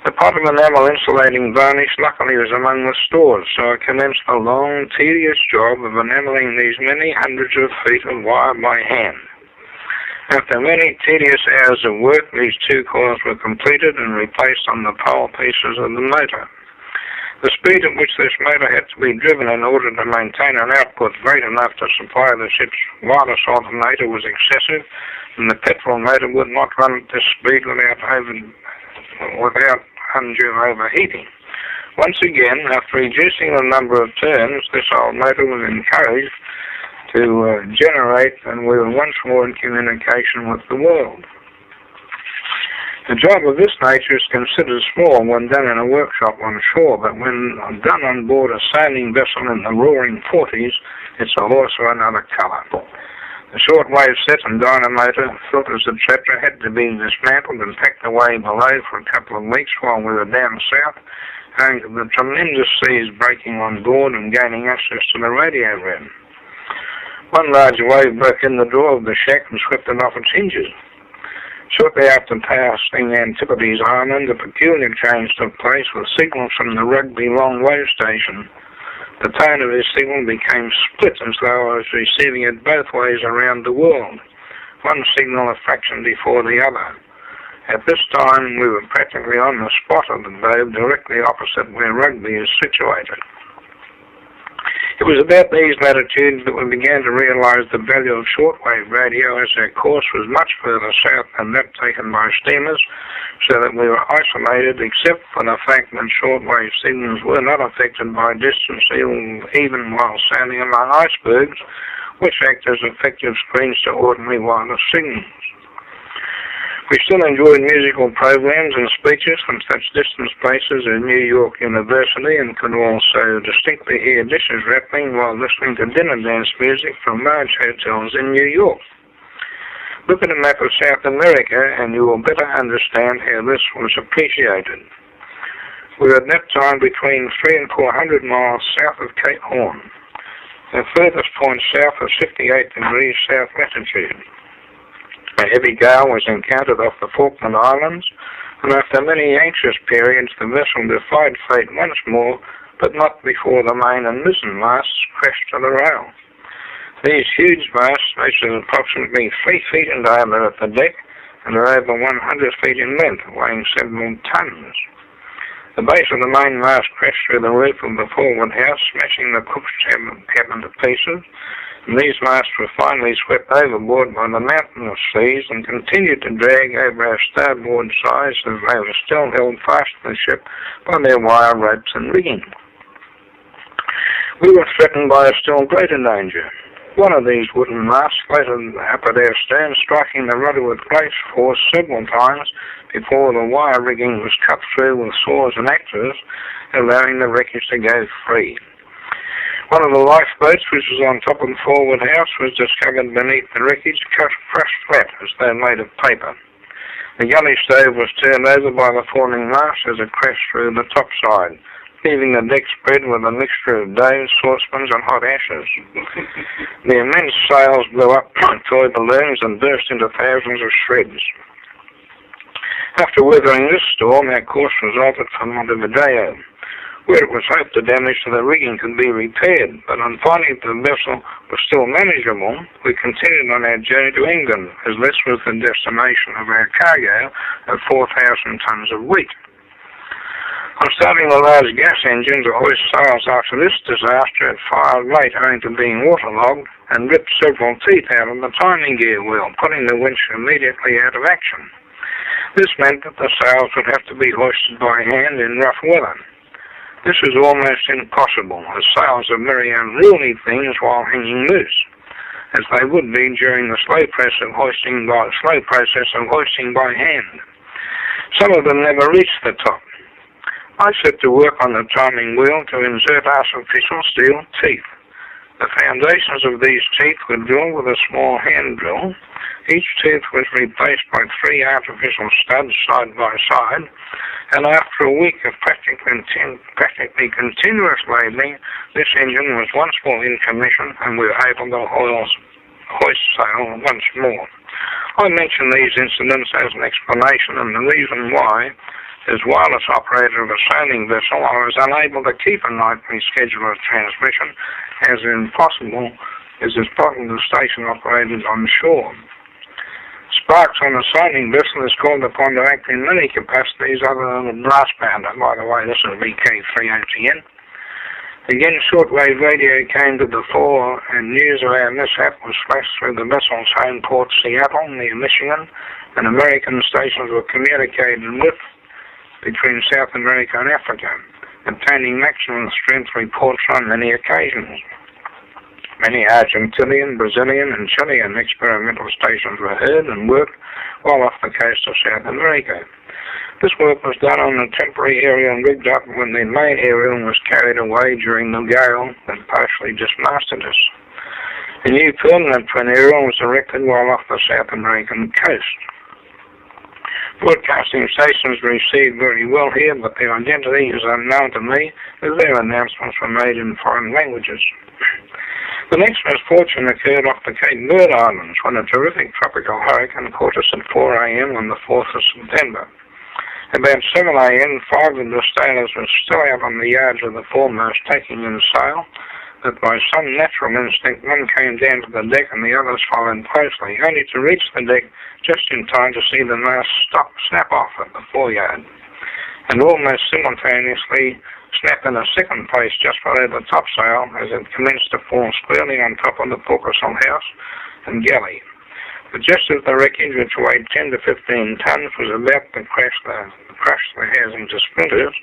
The pot of enamel insulating varnish luckily was among the stores, so I commenced the long, tedious job of enameling these many hundreds of feet of wire by hand. After many tedious hours of work, these 2 coils were completed and replaced on the pole pieces of the motor. The speed at which this motor had to be driven in order to maintain an output great enough to supply the ship's wireless alternator was excessive, and the petrol motor would not run at this speed without undue overheating. Once again, after reducing the number of turns, this old motor was encouraged to generate, and we were once more in communication with the world. The job of this nature is considered small when done in a workshop on shore, but when done on board a sailing vessel in the roaring 40s, it's a horse of another colour. The shortwave set and dynamotor, filters, etc. had to be dismantled and packed away below for a couple of weeks while we were down south, owing to the tremendous seas breaking on board and gaining access to the radio room. One large wave broke in the door of the shack and swept it off its hinges. Shortly after passing Antipodes Island, a peculiar change took place with signals from the Rugby long wave station. The tone of his signal became split as though I was receiving it both ways around the world, one signal a fraction before the other. At this time, we were practically on the spot of the globe directly opposite where Rugby is situated. It was about these latitudes that we began to realize the value of shortwave radio, as our course was much further south than that taken by steamers, so that we were isolated except for the fact that shortwave signals were not affected by distance even while sailing among icebergs, which act as effective screens to ordinary wireless signals. We still enjoyed musical programs and speeches from such distant places as New York University, and could also distinctly hear dishes rattling while listening to dinner dance music from large hotels in New York. Look at a map of South America and you will better understand how this was appreciated. We were at that time between 300 and 400 miles south of Cape Horn. The furthest point south was 58 degrees south latitude. A heavy gale was encountered off the Falkland Islands, and after many anxious periods, the vessel defied fate once more, but not before the main and mizzen masts crashed to the rail. These huge masts measured approximately 3 feet in diameter at the deck and are over 100 feet in length, weighing several tons. The base of the main mast crashed through the roof of the forward house, smashing the cook's cabin to pieces. These masts were finally swept overboard by the mountainous seas and continued to drag over our starboard sides as they were still held fast to the ship by their wire ropes and rigging. We were threatened by a still greater danger. One of these wooden masts floated up at our stern, striking the rudder with great force several times before the wire rigging was cut through with saws and axes, allowing the wreckage to go free. One of the lifeboats, which was on top of the forward house, was discovered beneath the wreckage, crushed flat as though made of paper. The galley stove was turned over by the falling mast as it crashed through the topside, leaving the deck spread with a mixture of doughs, saucepans, and hot ashes. The immense sails blew up like toy balloons and burst into thousands of shreds. After weathering this storm, our course was altered for Montevideo. where it was hoped the damage to the rigging could be repaired, but on finding the vessel was still manageable, we continued on our journey to England, as this was the destination of our cargo of 4,000 tons of wheat. On starting the large gas engine to hoist sails after this disaster, it fired late owing to being waterlogged and ripped several teeth out of the timing gear wheel, putting the winch immediately out of action. This meant that the sails would have to be hoisted by hand in rough weather. This was almost impossible, as sails are very unruly things while hanging loose, as they would be during the slow process of hoisting by hand. Some of them never reached the top. I set to work on the timing wheel to insert artificial steel teeth. The foundations of these teeth were drilled with a small hand drill. Each tooth was replaced by 3 artificial studs side by side, and after a week of practically continuous labouring, this engine was once more in commission and we were able to hoist sail once more. I mention these incidents as an explanation, and the reason why, as wireless operator of a sailing vessel, I was unable to keep a nightly schedule of transmission, as impossible as the station operated on shore. Sparks on a sailing vessel is called upon to act in many capacities other than a brass bounder. By the way, this is VK3OTN. Again, shortwave radio came to the fore, and news of our mishap was flashed through the vessel's home port, Seattle, near Michigan, and American stations were communicated with between South America and Africa, obtaining maximum strength reports on many occasions. Many Argentinian, Brazilian, and Chilean experimental stations were heard and worked while off the coast of South America. This work was done on a temporary aerial rigged up when the main aerial was carried away during the gale that partially dismasted us. A new permanent twin aerial was erected while off the South American coast. Broadcasting stations were received very well here, but their identity is unknown to me, as their announcements were made in foreign languages. The next misfortune occurred off the Cape Verde Islands when a terrific tropical hurricane caught us at 4 a.m. on the 4th of September. About 7 a.m., 5 of the sailors were still out on the yards of the foremost taking in sail, but by some natural instinct one came down to the deck and the others followed closely, only to reach the deck just in time to see the mast snap off at the foreyard, and almost simultaneously snap in a second place just below the topsail as it commenced to fall squarely on top of the forecastle house and galley. But just as the wreckage, which weighed 10 to 15 tons, was about to crush the housing to splinters,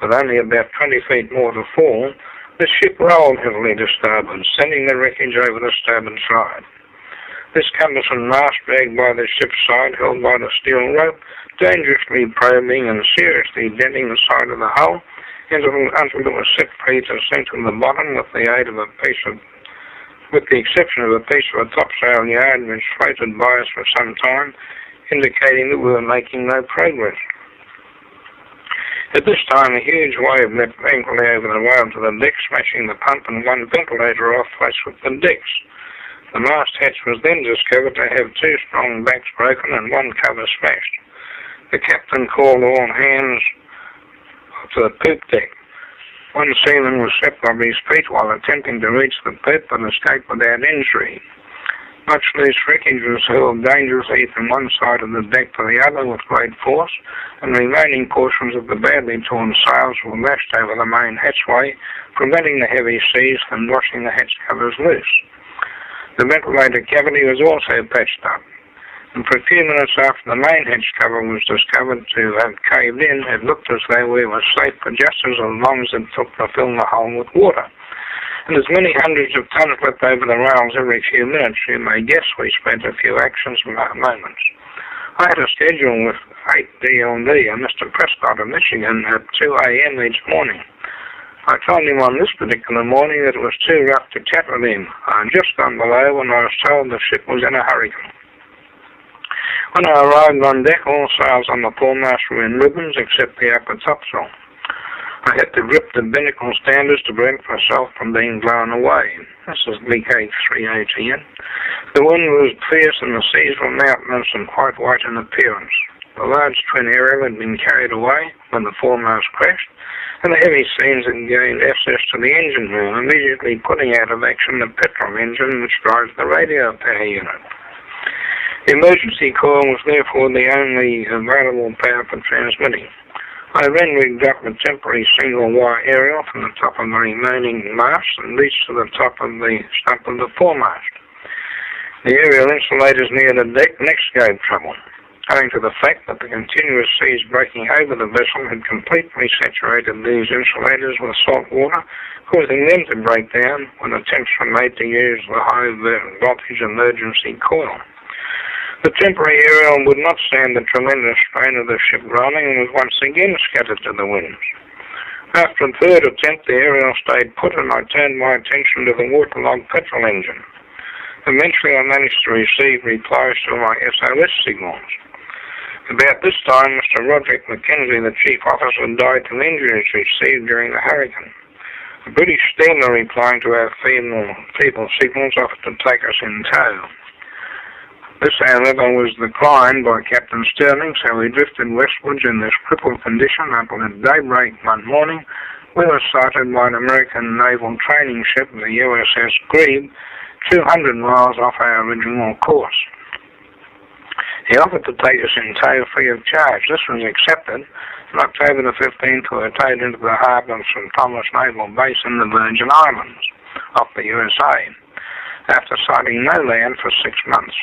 with only about 20 feet more to fall, the ship rolled heavily to starboard, sending the wreckage over the starboard side. This cumbersome mast, dragged by the ship's side, held by the steel rope, dangerously probing and seriously denting the side of the hull, until it was set free to sink to the bottom with the exception of a piece of a topsail yard which floated by us for some time, indicating that we were making no progress. At this time, a huge wave leapt angrily over the rail to the deck, smashing the pump and one ventilator off flush with the decks. The mast hatch was then discovered to have 2 strong backs broken and one cover smashed. The captain called all hands to the poop deck. One seaman was swept off his feet while attempting to reach the poop but escaped without injury. Much loose wreckage was hurled dangerously from one side of the deck to the other with great force, and remaining portions of the badly torn sails were lashed over the main hatchway, preventing the heavy seas from washing the hatch covers loose. The ventilator cavity was also patched up, and for a few minutes after the main hatch cover was discovered to have caved in, it looked as though we were safe for just as long as it took to fill the hull with water. And as many hundreds of tons left over the rails every few minutes, you may guess we spent a few anxious moments. I had a schedule with 8DLD and Mr. Prescott of Michigan at 2 a.m. each morning. I told him on this particular morning that it was too rough to chat with him. I had just gone below when I was told the ship was in a hurricane. When I arrived on deck, all sails on the foremast were in ribbons except the upper topsail. I had to grip the binnacle standards to prevent myself from being blown away. This is VK3OTN. The wind was fierce and the seas were mountainous and quite white in appearance. The large twin aerial had been carried away when the foremast crashed, and the heavy scenes had gained access to the engine room, immediately putting out of action the petrol engine which drives the radio power unit. The emergency coil was therefore the only available power for transmitting. I then rigged up a temporary single-wire aerial from the top of the remaining mast and reached to the top of the stump of the foremast. The aerial insulators near the deck next gave trouble, owing to the fact that the continuous seas breaking over the vessel had completely saturated these insulators with salt water, causing them to break down when attempts were made to use the high voltage emergency coil. The temporary aerial would not stand the tremendous strain of the ship rolling and was once again scattered to the winds. After a third attempt, the aerial stayed put and I turned my attention to the waterlogged petrol engine. Eventually I managed to receive replies to my SOS signals. About this time, Mr. Roderick Mackenzie, the chief officer, died from injuries received during the hurricane. A British steamer replying to our feeble signals offered to take us in tow. This, however, was declined by Captain Stirling, so we drifted westwards in this crippled condition until at daybreak one morning we were sighted by an American naval training ship, the USS Grebe, 200 miles off our original course. He offered to take us in tow free of charge. This was accepted. On October the 15th, we were towed into the harbour of St. Thomas Naval Base in the Virgin Islands, off the USA, after sighting no land for 6 months.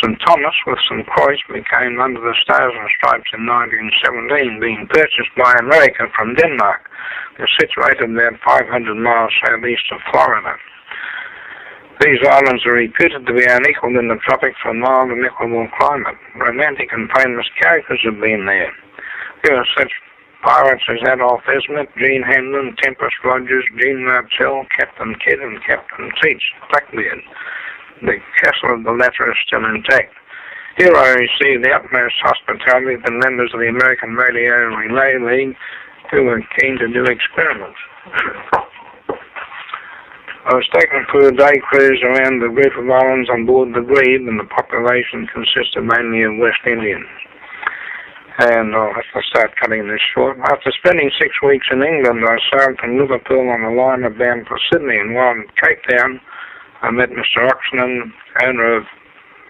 St. Thomas, with some Croix, became under the Stars and Stripes in 1917, being purchased by America from Denmark. They're situated about 500 miles southeast of Florida. These islands are reputed to be unequaled in the tropics for mild and equable climate. Romantic and famous characters have been there. There are such pirates as Adolf Esmond, Gene Hamlin, Tempest Rogers, Gene Martell, Captain Kidd, and Captain Teach, Blackbeard. The castle of the latter is still intact. Here I received the utmost hospitality from members of the American Radio Relay League who were keen to do experiments. I was taken for a day cruise around the group of islands on board the Grebe, and the population consisted mainly of West Indians. And I'll have to start cutting this short. After spending 6 weeks in England, I sailed from Liverpool on a liner bound for Sydney, and while in Cape Town, I met Mr. Oxenden, owner of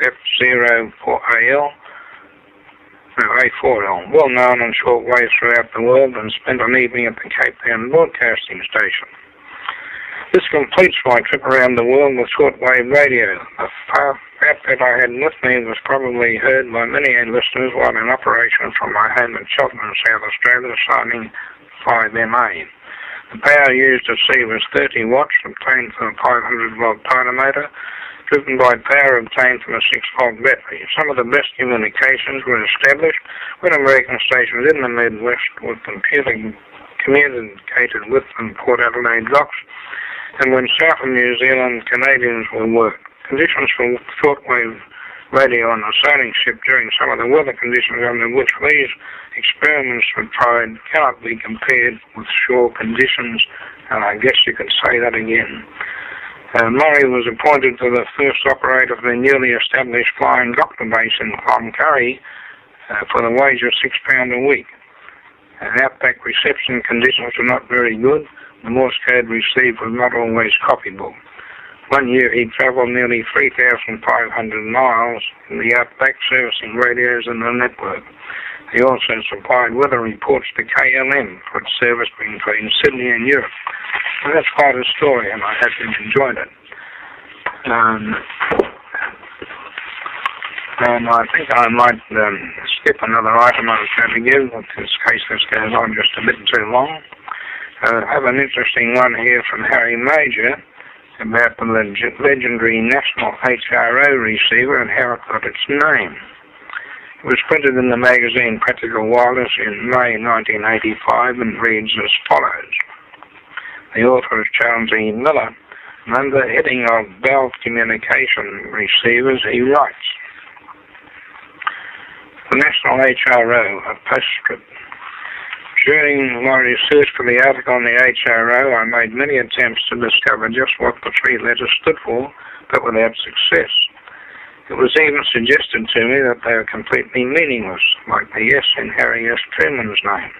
A4L, well known on shortwave throughout the world, and spent an evening at the Cape Town Broadcasting Station. This completes my trip around the world with shortwave radio. The outfit I had with me was probably heard by many listeners while in operation from my home in Cheltenham, South Australia, signing 5MA. The power used at sea was 30 watts, obtained from a 500-volt dynamotor, driven by power obtained from a 6-volt battery. Some of the best communications were established when American stations in the Midwest were communicated with from Port Adelaide docks, and when south of New Zealand, Canadians were worked. Conditions for shortwave radio on a sailing ship during some of the weather conditions under which these experiments were tried cannot be compared with shore conditions, and I guess you could say that again. Murray was appointed to the first operator of the newly established Flying Doctor base in Cloncurry for the wage of £6 a week. Outback reception conditions were not very good. The Morse code received was not always copyable. 1 year he travelled nearly 3,500 miles in the outback, servicing radios and the network. He also supplied weather reports to KLM for its service between Sydney and Europe. And that's quite a story, and I hope you enjoyed it. And I think I might skip another item I was going to give, in case this goes on just a bit too long. I have an interesting one here from Harry Major about the legendary National HRO receiver and how it got its name. It was printed in the magazine Practical Wireless in May 1985 and reads as follows. The author is Charles E. Miller, and under the heading of Valve Communication Receivers, he writes, The National HRO, a postscript. During my research for the article on the HRO, I made many attempts to discover just what the 3 letters stood for, but without success. It was even suggested to me that they were completely meaningless, like the S in Harry S. Truman's name.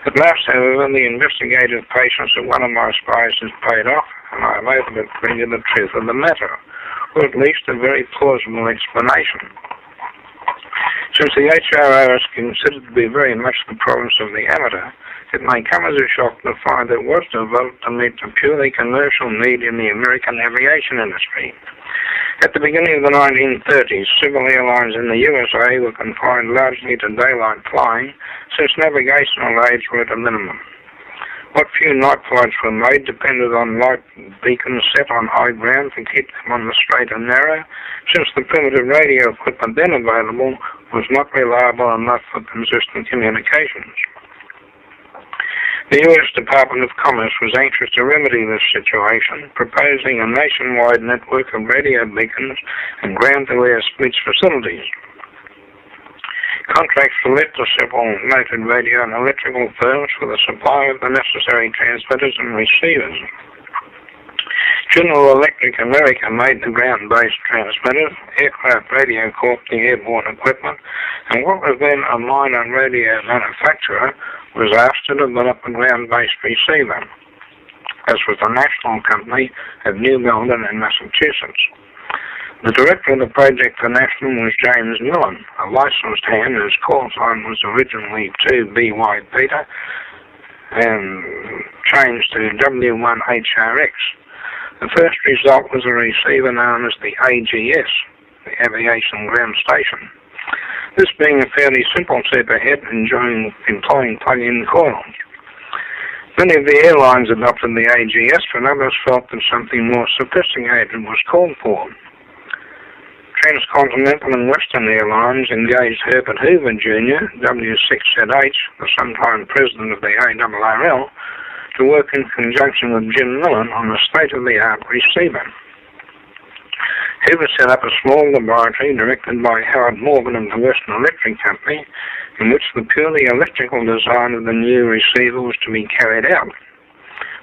At last, however, the investigative patience of one of my spies has paid off, and I am able to bring you the truth of the matter, or at least a very plausible explanation. Since the HRO is considered to be very much the province of the amateur, it may come as a shock to find that it was developed to meet the purely commercial need in the American aviation industry. At the beginning of the 1930s, civil airlines in the USA were confined largely to daylight flying, since navigational aids were at a minimum. What few night flights were made depended on light beacons set on high ground to keep them on the straight and narrow, since the primitive radio equipment then available was not reliable enough for consistent communications. The U.S. Department of Commerce was anxious to remedy this situation, proposing a nationwide network of radio beacons and ground-to-air speech facilities. Contracts were let to several noted radio and electrical firms for the supply of the necessary transmitters and receivers. General Electric America made the ground-based transmitters, Aircraft Radio Corp the airborne equipment, and what was then a minor radio manufacturer was asked to develop a ground-based receiver, as was the national company of New Malden in Massachusetts. The director of the project for National was James Millen, a licensed hand whose call sign was originally 2BY Peter and changed to W1HRX. The first result was a receiver known as the AGS, the Aviation Ground Station. This being a fairly simple step ahead, employing plug-in coils. Many of the airlines adopted the AGS, but others felt that something more sophisticated was called for. Transcontinental and Western Airlines engaged Herbert Hoover Jr., W6ZH, the sometime president of the ARRL, to work in conjunction with Jim Millen on a state-of-the-art receiver. Hoover set up a small laboratory directed by Howard Morgan of the Western Electric Company, in which the purely electrical design of the new receiver was to be carried out,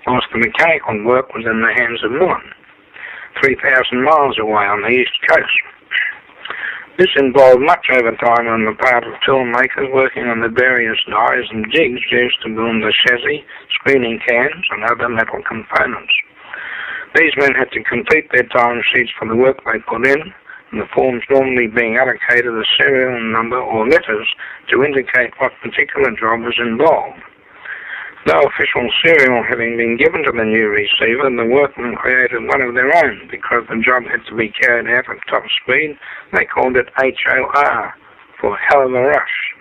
whilst the mechanical work was in the hands of Millen, 3,000 miles away on the east coast. This involved much overtime on the part of toolmakers working on the various dies and jigs used to build the chassis, screening cans, and other metal components. These men had to complete their time sheets for the work they put in, and the forms normally being allocated a serial number or letters to indicate what particular job was involved. No official serial having been given to the new receiver, the workmen created one of their own. Because the job had to be carried out at top speed, they called it HOR, for hell of a rush.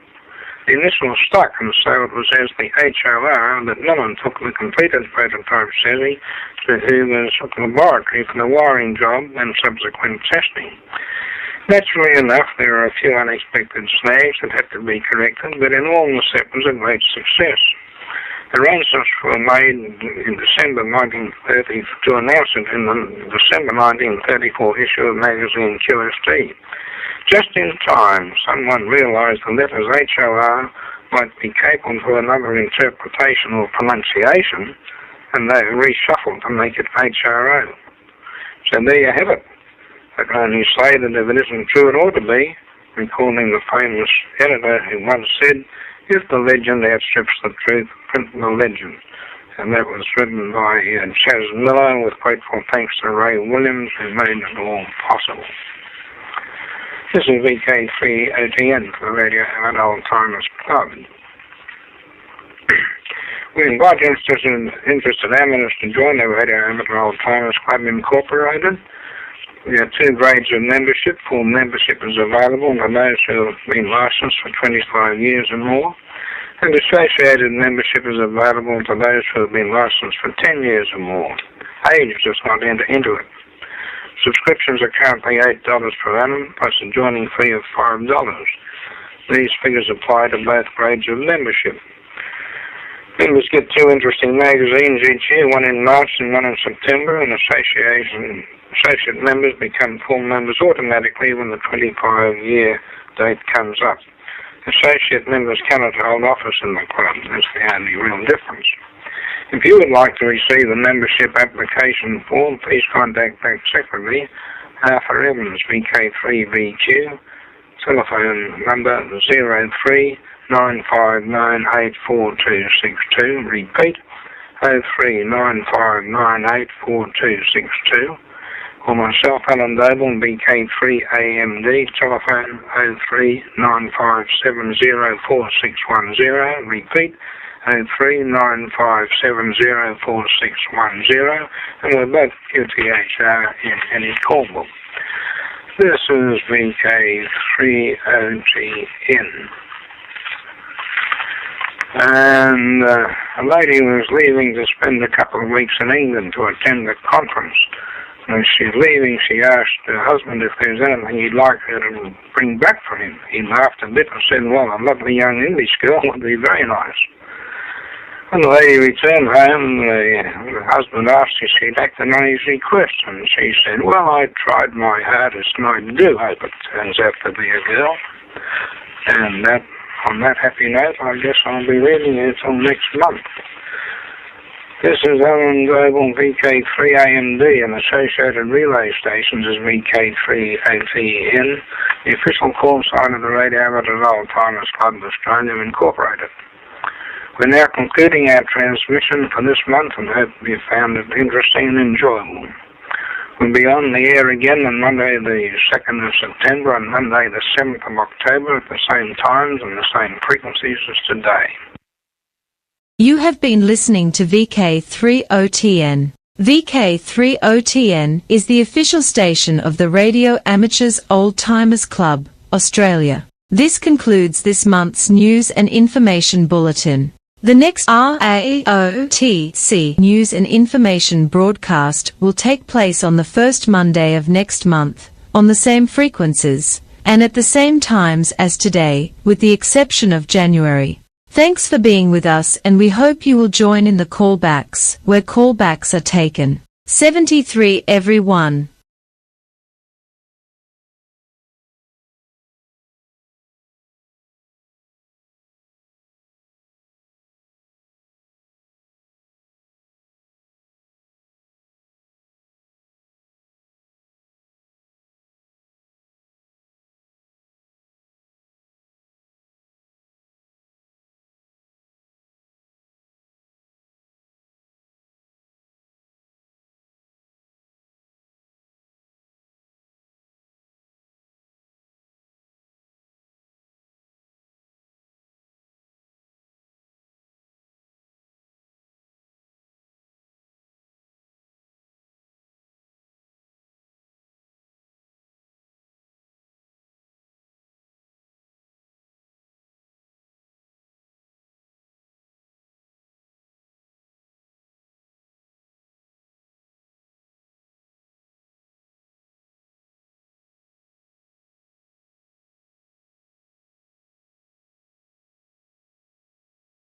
The initial stuck, and so it was as the HOR that Millen took the completed prototype chassis to Hoover's laboratory for the wiring job and subsequent testing. Naturally enough, there were a few unexpected snags that had to be corrected, but in all the set was a great success. Arrangements were made in December 1930 to announce it in the December 1934 issue of magazine QST. Just in time, someone realized the letters HOR might be capable of another interpretation or pronunciation, and they reshuffled to make it HRO. So there you have it. I can only say that if it isn't true, it ought to be, recalling the famous editor who once said, "If the legend outstrips the truth, print the legend." And that was written by Chas Miller, with grateful thanks to Ray Williams, who made it all possible. This is VK3OTN for the Radio Amateur Old Timers Club. We invite interested amateurs to join the Radio Amateur Old Timers Club Incorporated. We have 2 grades of membership. Full membership is available for those who have been licensed for 25 years and more, and associated membership is available to those who have been licensed for 10 years or more. Age does not enter into it. Subscriptions are currently $8 per annum, plus a joining fee of $5. These figures apply to both grades of membership. Members get 2 interesting magazines each year, one in March and one in September, and associate members become full members automatically when the 25-year date comes up. Associate members cannot hold office in the club. That's the only real difference. If you would like to receive the membership application form, please contact Back Secretary Arthur Evans, VK3VQ, telephone number 9598462. Repeat, 0395984262. Or myself, Alan Doble, VK3AMD, telephone 0395704610. Repeat, 0395704610. And we're both QTHR in any call book. This is VK3OTN. And a lady was leaving to spend a couple of weeks in England to attend a conference. When she's leaving, she asked her husband if there's anything he'd like her to bring back for him. He laughed a bit and said, well, a lovely young English girl would be very nice. When the lady returned home, the husband asked if she'd acted on his request, and she said, well, I tried my hardest, and I do hope it turns out to be a girl. And on that happy note, I guess I'll be reading it till next month. This is Alan Global VK3AMD, and associated relay stations is VK3ATN, the official call sign of the Radio Amateur Old-Timers Club of Australia Incorporated. We're now concluding our transmission for this month and hope you found it interesting and enjoyable. We'll be on the air again on Monday the 2nd of September and Monday the 7th of October at the same times and the same frequencies as today. You have been listening to VK3OTN. VK3OTN is the official station of the Radio Amateurs Old-Timers Club, Australia. This concludes this month's News and Information Bulletin. The next RAOTC News and Information broadcast will take place on the first Monday of next month, on the same frequencies, and at the same times as today, with the exception of January. Thanks for being with us, and we hope you will join in the callbacks, where callbacks are taken. 73 everyone.